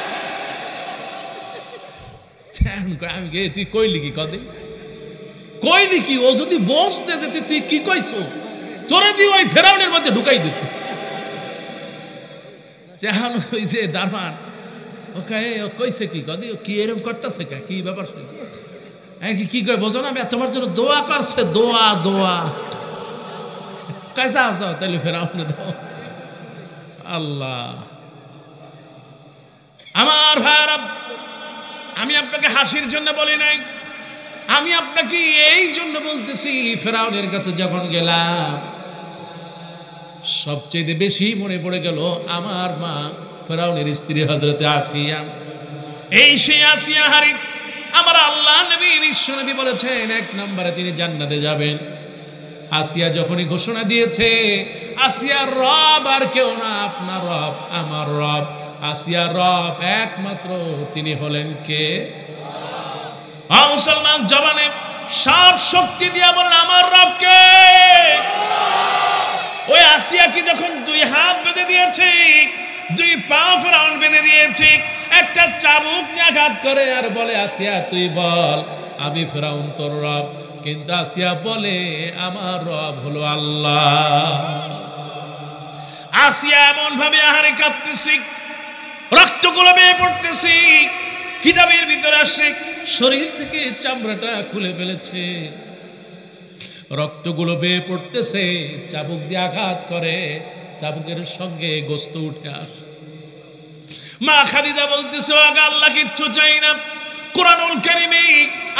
S1: আমি গে, তুই কইলি কি? কদিন কইলি কি? ও যদি বসতে যেতে, তুই কি কইছো? তোরে দিয়ে ওই ফেরাউনের মধ্যে ঢুকাই দিত। চেহানো কইছে দারমান, ও কইছে কি? কদি কি এরকম করতেছে? কি ব্যাপার? কি কয় বোঝো না? তোমার জন্য দোয়া করছে, দোয়া দোয়া। কাজা আসাও তাহলে ফেরাউনে দাও। আল্লাহ আমার ভাইরা, আমি আপনাকে হাসির জন্য বলি নাই, আমি আপনাকে এই জন্য বলতেছি, ফেরাউনের কাছে যখন গেলাম সবচেয়ে বেশি মনে পড়ে গেল আমার মা ফেরাউনের স্ত্রী হযরতে আসিয়া। এই সেই আসিয়া হারি আমার আল্লাহ নবী বিশ্ব নবী বলেছেন 1 নম্বরে তিনি জান্নাতে যাবেন। আসিয়া যখনই ঘোষণা দিয়েছে, আসিয়ার রব আর কেউ না, আপনার রব, আমার রব। আসিয়ার রব একমাত্র তিনি হলেন কে? মুসলমান জবানে সব শক্তি দিয়া বলেন আমার রব কে? ওই আসিয়াকে যখন 2 হাত বেঁধে দিয়েছে, 2 পা ফেরাউন বেঁধে দিয়েছে, একটা চাবুক নিয়ে আঘাত করে আর বলে আসিয়া তুই বল আমি ফেরাউন তোর রব। কিন্তু আসিয়া বলে আমার রব হলো আল্লাহ। আসিয়া এমন ভাবে আহারে কাঁদতেছি, রক্তগুলো বেয়ে পড়তেছি। কিতাবের ভিতরে আসে শরীর থেকে চামড়াটা খুলে ফেলেছে, রক্তগুলো বেয়ে পড়তেছে, চাবুক দিয়ে আঘাত করে, চাবুকের সঙ্গে গোস্ত উঠে আসে। মা খাদিজা বলতেছে, আগা আল্লাহ কিচ্ছু চাই না, কোরআনুল কারীমে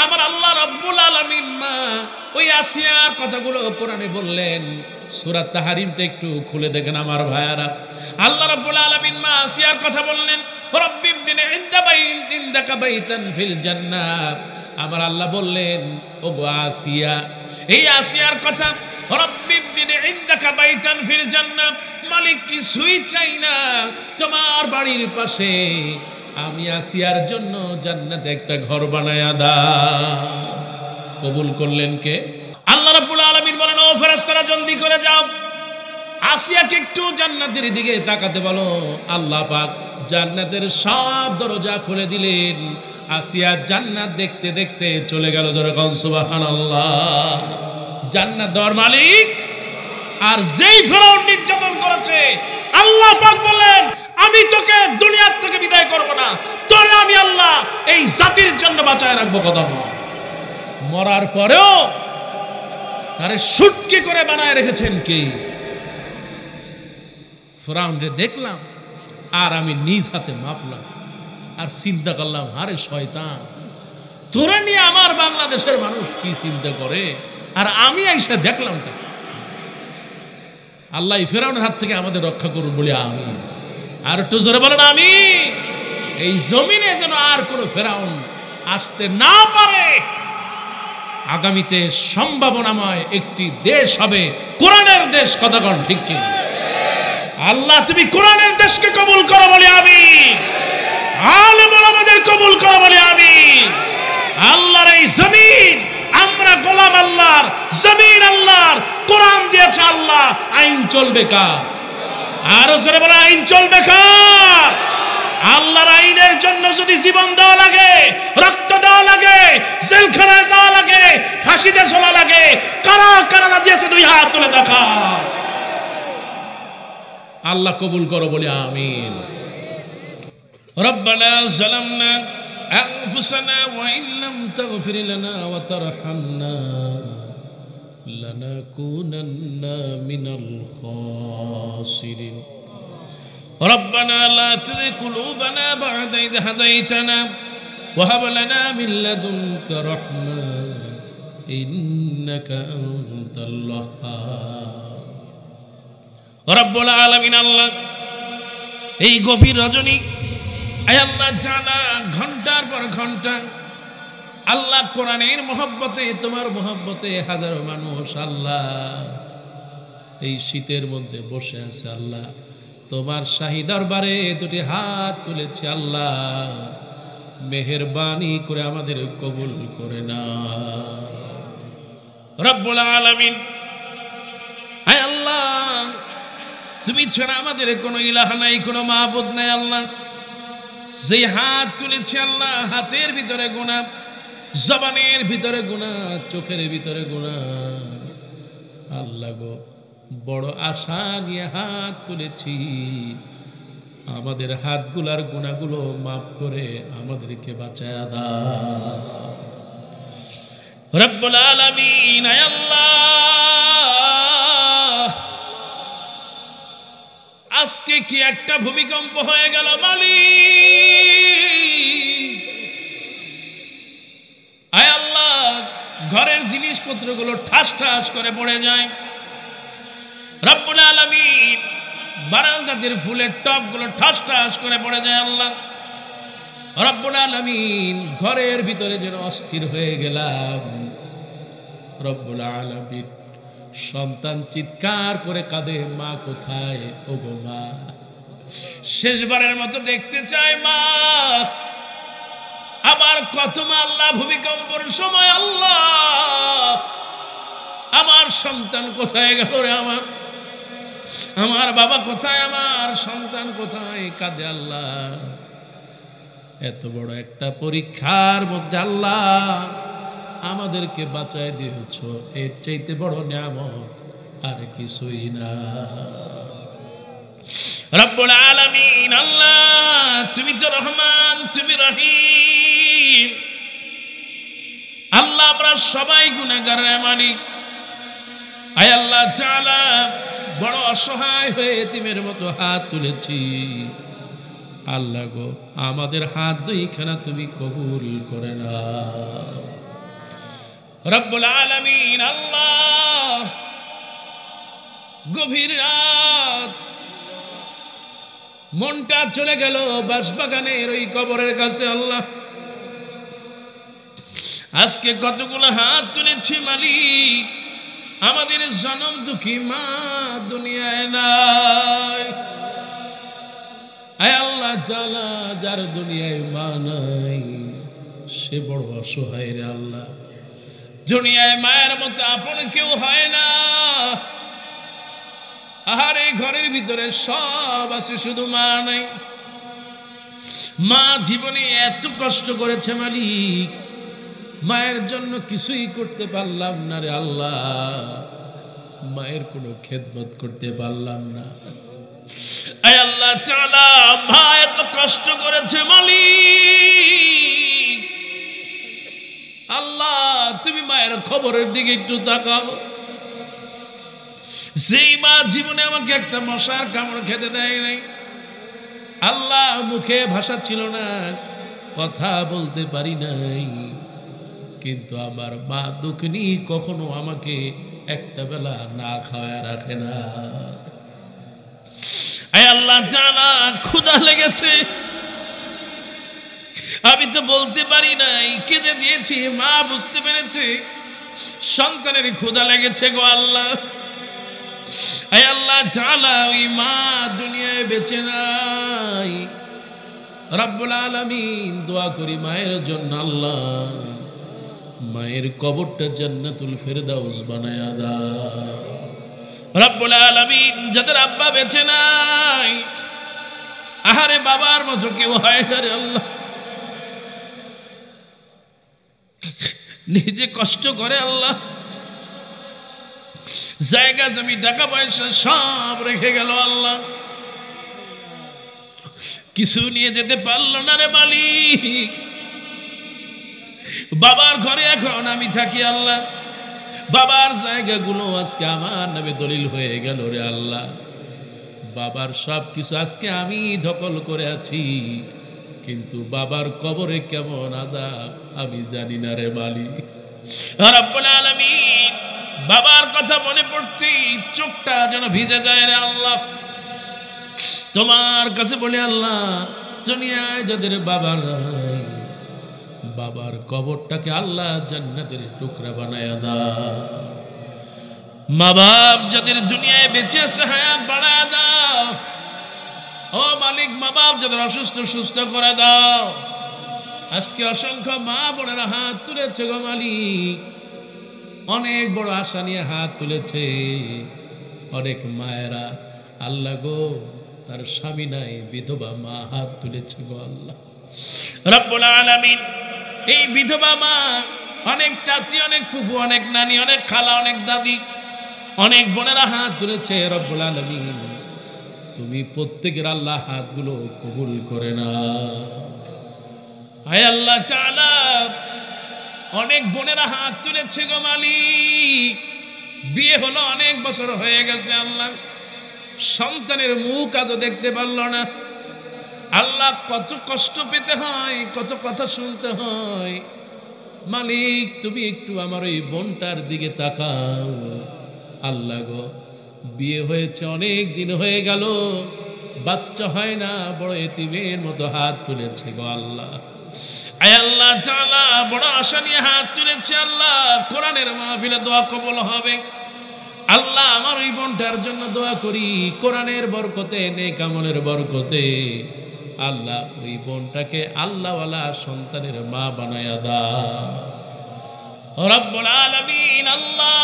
S1: আমার আল্লাহ রাব্বুল আলামিন মা ওই আসিয়ার কথাগুলো কোরআনে বললেন। সূরা তাহরিমটা একটু খুলে দেখেন আমার ভাইয়ারা। আল্লাহ রাব্বুল আলামিন মা আসিয়ার কথা বললেন, রব্বিবনি ইনদাকা বাইতান ফিল জান্নাহ। আমার আল্লাহ বললেন, ওগো আসিয়া, এই আসিয়ার কথা, রব্বিবনি ইনদাকা বাইতান ফিল জান্নাহ, মালিক কিছুই চাই না, তোমার বাড়ির পাশে আমি আসিয়ার জন্য জান্নাতে একটা ঘর বানায়া দাও। কবুল করলেন কে? আল্লাহ রাব্বুল আলামিন বলেন, ও ফেরেশতারা জলদি করে যাও, আসিয়াকে একটু জান্নাতের দিকে তাকাতে বলো। আল্লাহ পাক জান্নাতের সব দরজা খুলে দিলেন। আসিয়া জান্নাত দেখতে দেখতে চলে গেল। জোরে কোন সুবহানাল্লাহ। জান্নাত দেওয়ার মালিক। আর যেই ফেরাউন নির্যাতন করেছে, আল্লাহ পাক বলেন, আমি তোকে দুনিয়া থেকে বিদায় করব না, তোরে আমি আল্লাহ এই জাতির জন্য বাঁচায় রাখবো কদম। মরার পরেও তারে সুটকি করে বানায় রেখেছেন কে? ফেরাউনরে দেখলাম আর আমি নিজ হাতে মাপলাম আর চিন্তা করলাম, আরে শয়তান, তোরা নিয়ে আমার বাংলাদেশের মানুষ কি চিন্তা করে, আর আমি এসে দেখলাম। আল্লাহ ফেরাউনের হাত থেকে আমাদের রক্ষা করুন বলি আমি। আর একটু জোরে বলেন আমি। এই জমিনে যেন আর কোন ফেরাউন আসতে না পারে। আগামীতে সম্ভাবনাময় একটি দেশ হবে কোরআনের দেশ। কথা কোন ঠিক কি? আল্লাহ তুমি কোরআনের দেশকে কবুল করো বলি আমি। আলেম ওলামাদের কবুল করো বলি আমি। আল্লাহর এই জমিন, আমরা গোলাম আল্লাহর, জমিন আল্লাহর, কোরআন দিয়েছে আল্লাহ, আইন চলবে কার? আরো জোরে বলে আইন চলবে কার? আল্লাহর আইনের জন্য যদি জীবন দেওয়া লাগে, রক্ত দেওয়া লাগে, জেলখানায় যাওয়া লাগে, ফাঁসিতে ঝোলা লাগে, কারা কারা রাজি আছে দুই হাত তুলে দেখা। আল্লাহ কবুল করো বলি আমিন। রব্বানা যালামনা আনফুসানা ওয়া ইন লাম তাগফির লানা ওয়া তারহামনা লানাকুনান্না মিনাল খাসিরিন। ربنا لا تزغ قلوبنا بعد إذ هديتنا وهب لنا من لدنك رحمة إنك أنت الوهاب। رب العالمين আল্লাহ এই গভীর রজনী, আয় আল্লাহ জানা ঘন্টার পর ঘন্টা আল্লাহ কোরআনের মহব্বতে, তোমার মহব্বতে হাজারো মানুষ আল্লাহ এই শীতের মধ্যে বসে আছে। আল্লাহ তোমার শাহী দরবারে দুটি হাত তুলেছি আল্লাহ, মেহেরবানি করে আমাদের কবুল করে না রব্বুল আলামিন। আয় আল্লাহ তুমি ছাড়া আমাদের কোনো ইলাহ নাই, কোনো মাবুদ নাই। আল্লাহ যে হাত তুলেছি আল্লাহ, হাতের ভিতরে গুনাহ, জবানের ভিতরে গুনাহ, চোখের ভিতরে গুনাহ। আল্লাহ গো বড় আশা নিয়ে হাত তুলেছি, আমাদের হাতগুলার গুনাহগুলো মাফ করে আমাদেরকে বাঁচায়া দাও রব্বুল আলামিন। আয় আল্লাহ আজকে কি একটা ভূমিকম্প হয়ে গেল মালিক। আয় আল্লাহ ঘরের জিনিসপত্রগুলো ঠাস ঠাস করে পড়ে যায় রব্বুল আলামিন। বারান্দাদের ফুলের টবগুলো ঠাস ঠাস করে পড়ে যায় আল্লাহ রব্বুল আলামিন। ঘরের ভিতরে যেন অস্থির হয়ে গেলাম রব্বুল আলামিন। সন্তান চিৎকার করে কাঁদে, মা কোথায়? ওগো মা, শেষবারের মতো দেখতে চায় মা। আবার কত মা আল্লাহ ভূমিকম্পের সময় আল্লাহ আমার সন্তান কোথায় গেল রে, আমার বাবা কোথায়, আমার সন্তান কোথায়? কাঁদে আল্লাহ। এত বড় একটা পরীক্ষার মধ্যে আল্লাহ আমাদেরকে বাঁচায় দিয়েছ, এর চাইতে বড় নিয়ামত আর কিছুই না রব্বুল আলামিন। আল্লাহ তুমি তো রহমান, তুমি রহিম, আমরা সবাই গুনাহগার রে মালিক। আয় আল্লাহ তাআলা, বড় অসহায় হয়ে এতিমের মতো হাত তুলেছি আল্লাহ গো, আমাদের হাত দুইখানা তুমি কবুল করে নাও রব্বুল আলামিন। আল্লাহ, গভীর রাত, মনটা চলে গেল বাঁশবাগানের ওই কবরের কাছে। আল্লাহ, আজকে কতগুলো হাত তুলেছি মালিক, আমাদের জনম দুঃখী মা দুনিয়ায় নাই। আয় আল্লাহ তাআলা, যার দুনিয়ায় মা নাই সে বড় অসহায় রে আল্লাহ। দুনিয়ায় মায়ের মতো আপন কেউ হয় না। আহারে, ঘরের ভিতরে সব আছে, শুধু মা নাই। মা জীবনে এত কষ্ট করেছে মালিক, মায়ের জন্য কিছুই করতে পারলাম না রে আল্লাহ, মায়ের কোনো খেদমত করতে পারলাম না। আয় আল্লাহ তাআলা, মা এত কষ্ট করেছে মালিক। আল্লাহ, তুমি মায়ের খবরের দিকে একটু তাকাও। যেই মা জীবনে আমাকে একটা মশার কামড় খেতে দেয় নাই আল্লাহ, মুখে ভাষা ছিল না, কথা বলতে পারি নাই, কিন্তু আমার মা দুঃখিনী কখনো আমাকে একটা বেলা না খাওয়ায় রাখে না। আয় আল্লাহ তাআলা, ক্ষুধা লেগেছে, আমি তো বলতে পারি নাই, কেঁদে দিয়েছি, মা বুঝতে পেরেছে সন্তানের ক্ষুধা লেগেছে গো আল্লাহ। আয় আল্লাহ তাআলা, ওই মা দুনিয়ায় বেঁচে নাই। রব্বুল আলামিন, দোয়া করি মায়ের জন্য আল্লাহ, মায়ের কবরটা জান্নাতুল ফেরদাউস বানায়া দাও রব্বুল আলামিন। যাদের আব্বা বেঁচে নাই, আহারে বাবার মতো কেউ হয় না রে আল্লাহ, নিজে কষ্ট করে আল্লাহ, জায়গা জমি টাকা পয়সা সব রেখে গেল আল্লাহ, কিছু নিয়ে যেতে পারলো না রে মালিক। বাবার ঘরে এখন আমি থাকি আল্লাহ, বাবার জায়গাগুলো আজকে আমার নামে দলিল হয়ে গেল রে আল্লাহ। বাবার সব কিছু আজকে আমি দখল করে আছি, কিন্তু বাবার কবরে কেমন আযাব আমি জানি না রে মালিক। রব্বুল আলামিন, বাবার কথা মনে পড়তেই চোখটা যেন ভিজে যায় রে আল্লাহ। তোমার কাছে বলি আল্লাহ, দুনিয়ায় যাদের বাবা নাই, বাবার কবরটাকে আল্লাহ জান্নাতের টুকরা বানায়া দাও। মা বাপ যাদের দুনিয়ায় বেঁচে আছে হায়াত বাড়ায়া দাও। ও মালিক, মা বাপ যাদের অসুস্থ সুস্থ করে দাও। আজকে অসংখ্য মা বোনেরা হাত তুলেছে গো মালিক, অনেক বড় আশা নিয়ে হাত তুলেছে। অনেক মায়েরা আল্লাহ গো, তার স্বামী নাই, বিধবা মা হাত তুলেছে গো আল্লাহ রব্বুল আলামিন। এই বিধবা মা, অনেক চাচি, অনেক ফুফু, অনেক নানি, অনেক খালা, অনেক দাদি, অনেক বোনেরা হাত তুলেছে রব্বুল আলামিন। তুমি প্রত্যেকের আল্লাহ হাতগুলো কবুল করে না। আয় আল্লাহ তাআলা, অনেক বোনেরা হাত তুলেছে গো মালিক, বিয়ে হলো অনেক বছর হয়ে গেছে আল্লাহ, সন্তানের মুখ আজও দেখতে পারল না আল্লাহ। কত কষ্ট পেতে হয়, কত কথা শুনতে হয় মালিক। তুমি একটু আমার ওই বোনটার দিকে তাকাও আল্লাহ গো। বিয়ে হয়েছে অনেক দিন হয়ে গেল, বাচ্চা হয় না, বড় এতিমের মতো হাত তুলেছে গো আল্লাহ। আয় আল্লাহ তাআলা, বড় আশা নিয়ে হাত তুলেছে আল্লাহ, কোরআনের মাহফিলে দোয়া কবুল হবে আল্লাহ। আমার ওই বোনটার জন্য দোয়া করি, কোরআনের বরকতে, নেক আমলের বরকতে আল্লাহ ওই বোনটাকে আল্লাহওয়ালা সন্তানের মা বানায়া দাও রব্বুল আলামিন। আল্লাহ,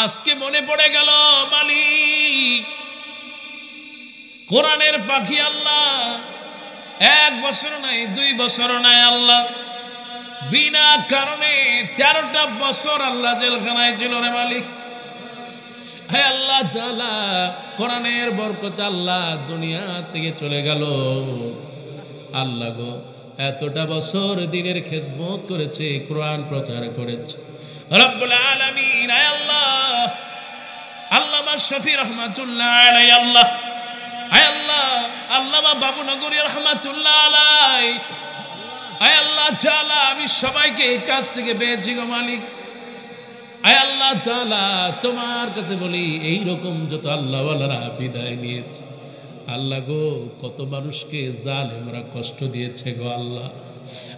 S1: আজকে মনে পড়ে গেল মালিক, কোরআনের পাখি আল্লাহ, 1 বছর নাই, 2 বছর নাই আল্লাহ, বিনা কারণে 13টা বছর আল্লাহ জেলখানায় ছিল রে মালিক। হে আল্লাহ তাআলা, কোরআনের বরকতে আল্লাহ দুনিয়া থেকে চলে গেল আল্লাহ গো। এতটা বছর দিনের খেদমত করেছে, কোরআন প্রচার করেছে। রব্বুল আলামিন আয় আল্লাহ, আল্লামা শফি রহমাতুল্লাহ আলাইহি, আল্লাহ আয় আল্লাহ, আল্লামা বাবুনগরী রহমাতুল্লাহ আলাইহি, আয় আল্লাহ তাআলা আমি সবাইকে এই কাজ থেকে পেয়েছি গো মালিক। আয় আল্লাহ তাআলা তোমার কাছে বলি, এই রকম যত আল্লাহওয়ালারা বিদায় নিয়েছে আল্লাহ গো, কত মানুষকে জালেমরা কষ্ট দিয়েছে গো আল্লাহ।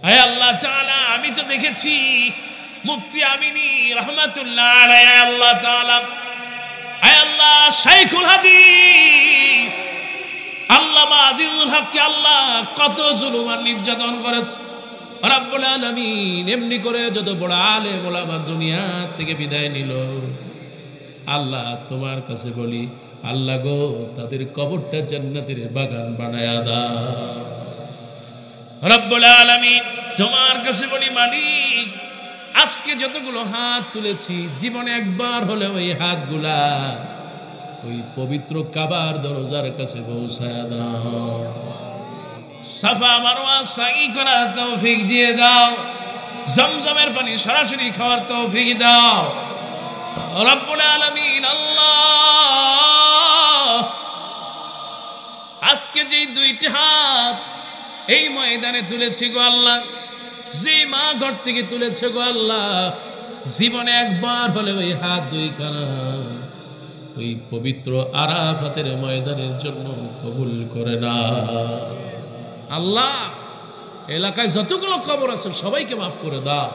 S1: আয় আল্লাহ তাআলা আমি তো দেখেছি মুফতি আমিনী রহমাতুল্লাহ আলাইহি, আল্লাহ তাআলা আয় আল্লাহ শাইখুল হাদিস আল্লামা আজিজুল হককে আল্লাহ কত জুলুম আর নির্যাতন করেছে। রব্বুল আলামিন এমনি করে যত বড় আলেম ওলামা দুনিয়া থেকে বিদায় নিল, আল্লাহ তোমার কাছে বলি আল্লাহ গো, তাদের কবরটা জান্নাতের বাগান বানায়া দাও। রব্বুল আলামিন তোমার কাছে বলি মালিক, আজকে যতগুলো হাত তুলেছি জীবনে একবার হলেও এই হাতগুলা ওই পবিত্র কাবার দরজার কাছে পৌঁছায়া দাও। সাফা মারওয়া সাই করার তৌফিক দিয়ে দাও, জমজমের পানি সরাসরি খাওয়ার তৌফিক দাও। রব্বুল আলামিন আল্লাহ, আজকে যে দুইটি হাত এই ময়দানে তুলেছি গো আল্লাহ, যে মা ঘর থেকে তুলেছে গো আল্লাহ, জীবনে একবার হলে ওই হাত দুইখানা ওই পবিত্র আরাফাতের ময়দানের জন্য কবুল করে না আল্লাহ। এলাকায় যতগুলো কবর আছে সবাইকে মাফ করে দাও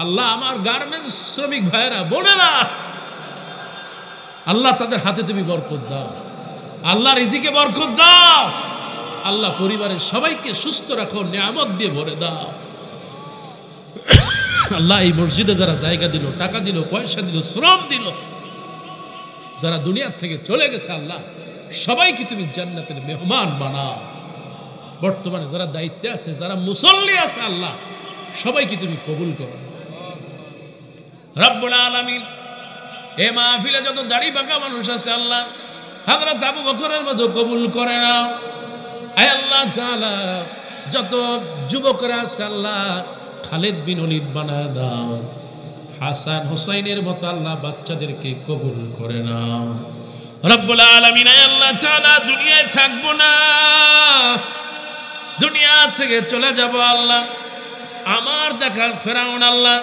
S1: আল্লাহ। আমার গার্মেন্টস শ্রমিক ভাইরা বোনেরা আল্লাহ, তাদের হাতে তুমি বরকত দাও আল্লাহ, রিজিকে বরকত দাও আল্লাহ, পরিবারের সবাইকে সুস্থ রাখো, নিয়ামত দিয়ে ভরে দাও আল্লাহ। এই মসজিদে যারা জায়গা দিল, টাকা দিল, পয়সা দিল, শ্রম দিল, যারা দুনিয়া থেকে চলে গেছে আল্লাহ, সবাইকে তুমি জান্নাতের মেহমান বানাও। বর্তমানে যারা দায়িত্বে আছে, যারা মুসল্লি আছে আল্লাহ, সবাইকে তুমি কবুল করো রব্বুল আলামিন। এ মাহফিলে যত দাড়ি পাকা মানুষ আছে আল্লাহ, হযরত আবু বকরের মতো কবুল করে নাও। আয় আল্লাহ তাআলা যত যুবকরা আছে আল্লাহ, খালিদ বিন ওলীদ বানায় দাও। হাসান হুসাইনের মতো আল্লাহ বাচ্চাদেরকে কবুল করে নাও রব্বুল আলামিন। আয় আল্লাহ তাআলা দুনিয়ায় থাকবো না, দুনিয়া থেকে চলে যাব আল্লাহ। আমার দেখার ফেরাউন আল্লাহ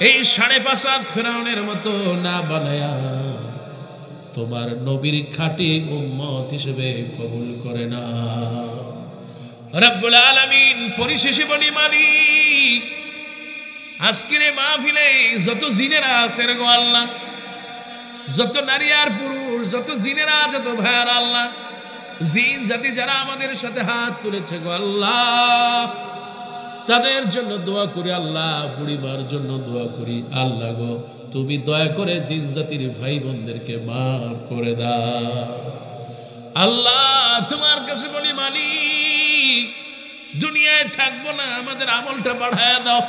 S1: এই 5.5 ফেরাউনের মতো না বানায়া তোমার নবীর খাঁটি উম্মত হিসেবে কবুল করে না রব্বুল আলামিন। পরিশেষে বলি মালিক, আজকের এই মাহফিলে যত জিনেরা আছে গো আল্লাহ, যত নারী আর পুরুষ, যত জিনেরা, যত ভাইয়ার আল্লাহ, জিন জাতি যারা আমাদের সাথে হাত তুলেছে গো আল্লাহ, তাদের জন্য দোয়া করি আল্লাহ, বুড়িমার জন্য দোয়া করি আল্লাহ গো, তুমি দয়া করে জিন জাতির ভাই বোনদেরকে মাফ করে দাও আল্লাহ। তোমার কাছে বলি মালিক, দুনিয়ায় থাকবো না, আমাদের আমলটা বাড়ায় দাও।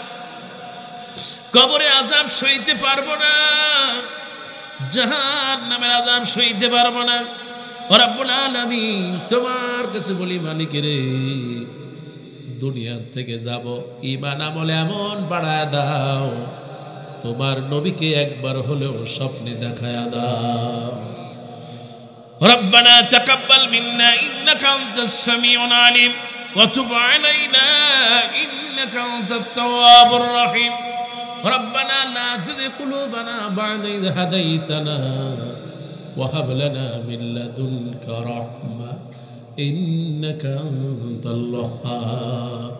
S1: কবরে আযাব সইতে পারবো না, জাহান্নামের আযাব সইতে পারবো না রব্বুল আলামিন। তোমার কাছে বলি মালিক রে, দুনিয়া থেকে যাব, ঈমান আমলে এমন বাড়ায় দাও, তোমার নবীকে একবার হলেও স্বপ্নে দেখায়া দাও। রব্বানা তাকাব্বাল মিন্না ইন্নাকা আনতাস সামিউল আলিম ওয়া তুব আলাইনা ইন্নাকা আনতাত তাওয়াবুর রহিম। রব্বানা লা তুযিগ কুলুবানা বা'দা ইয হাদাইতানা ওয়া হাব লানা মিন লাদুনকা রাহমা ইন্নাকা আনতাল ওয়াহ্হাব।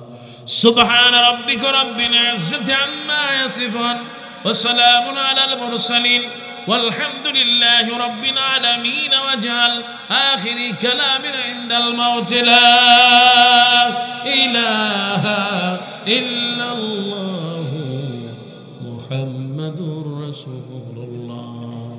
S1: সুবহান রাব্বিকা রাব্বিল ইজ্জাতি আম্মা ইয়াসিফুন ওয়া সালামুন আলাল মুরসালিন والحمد لله رب العالمين واجعل آخر كلامنا عند الموت لا إله إلا الله محمد رسول الله.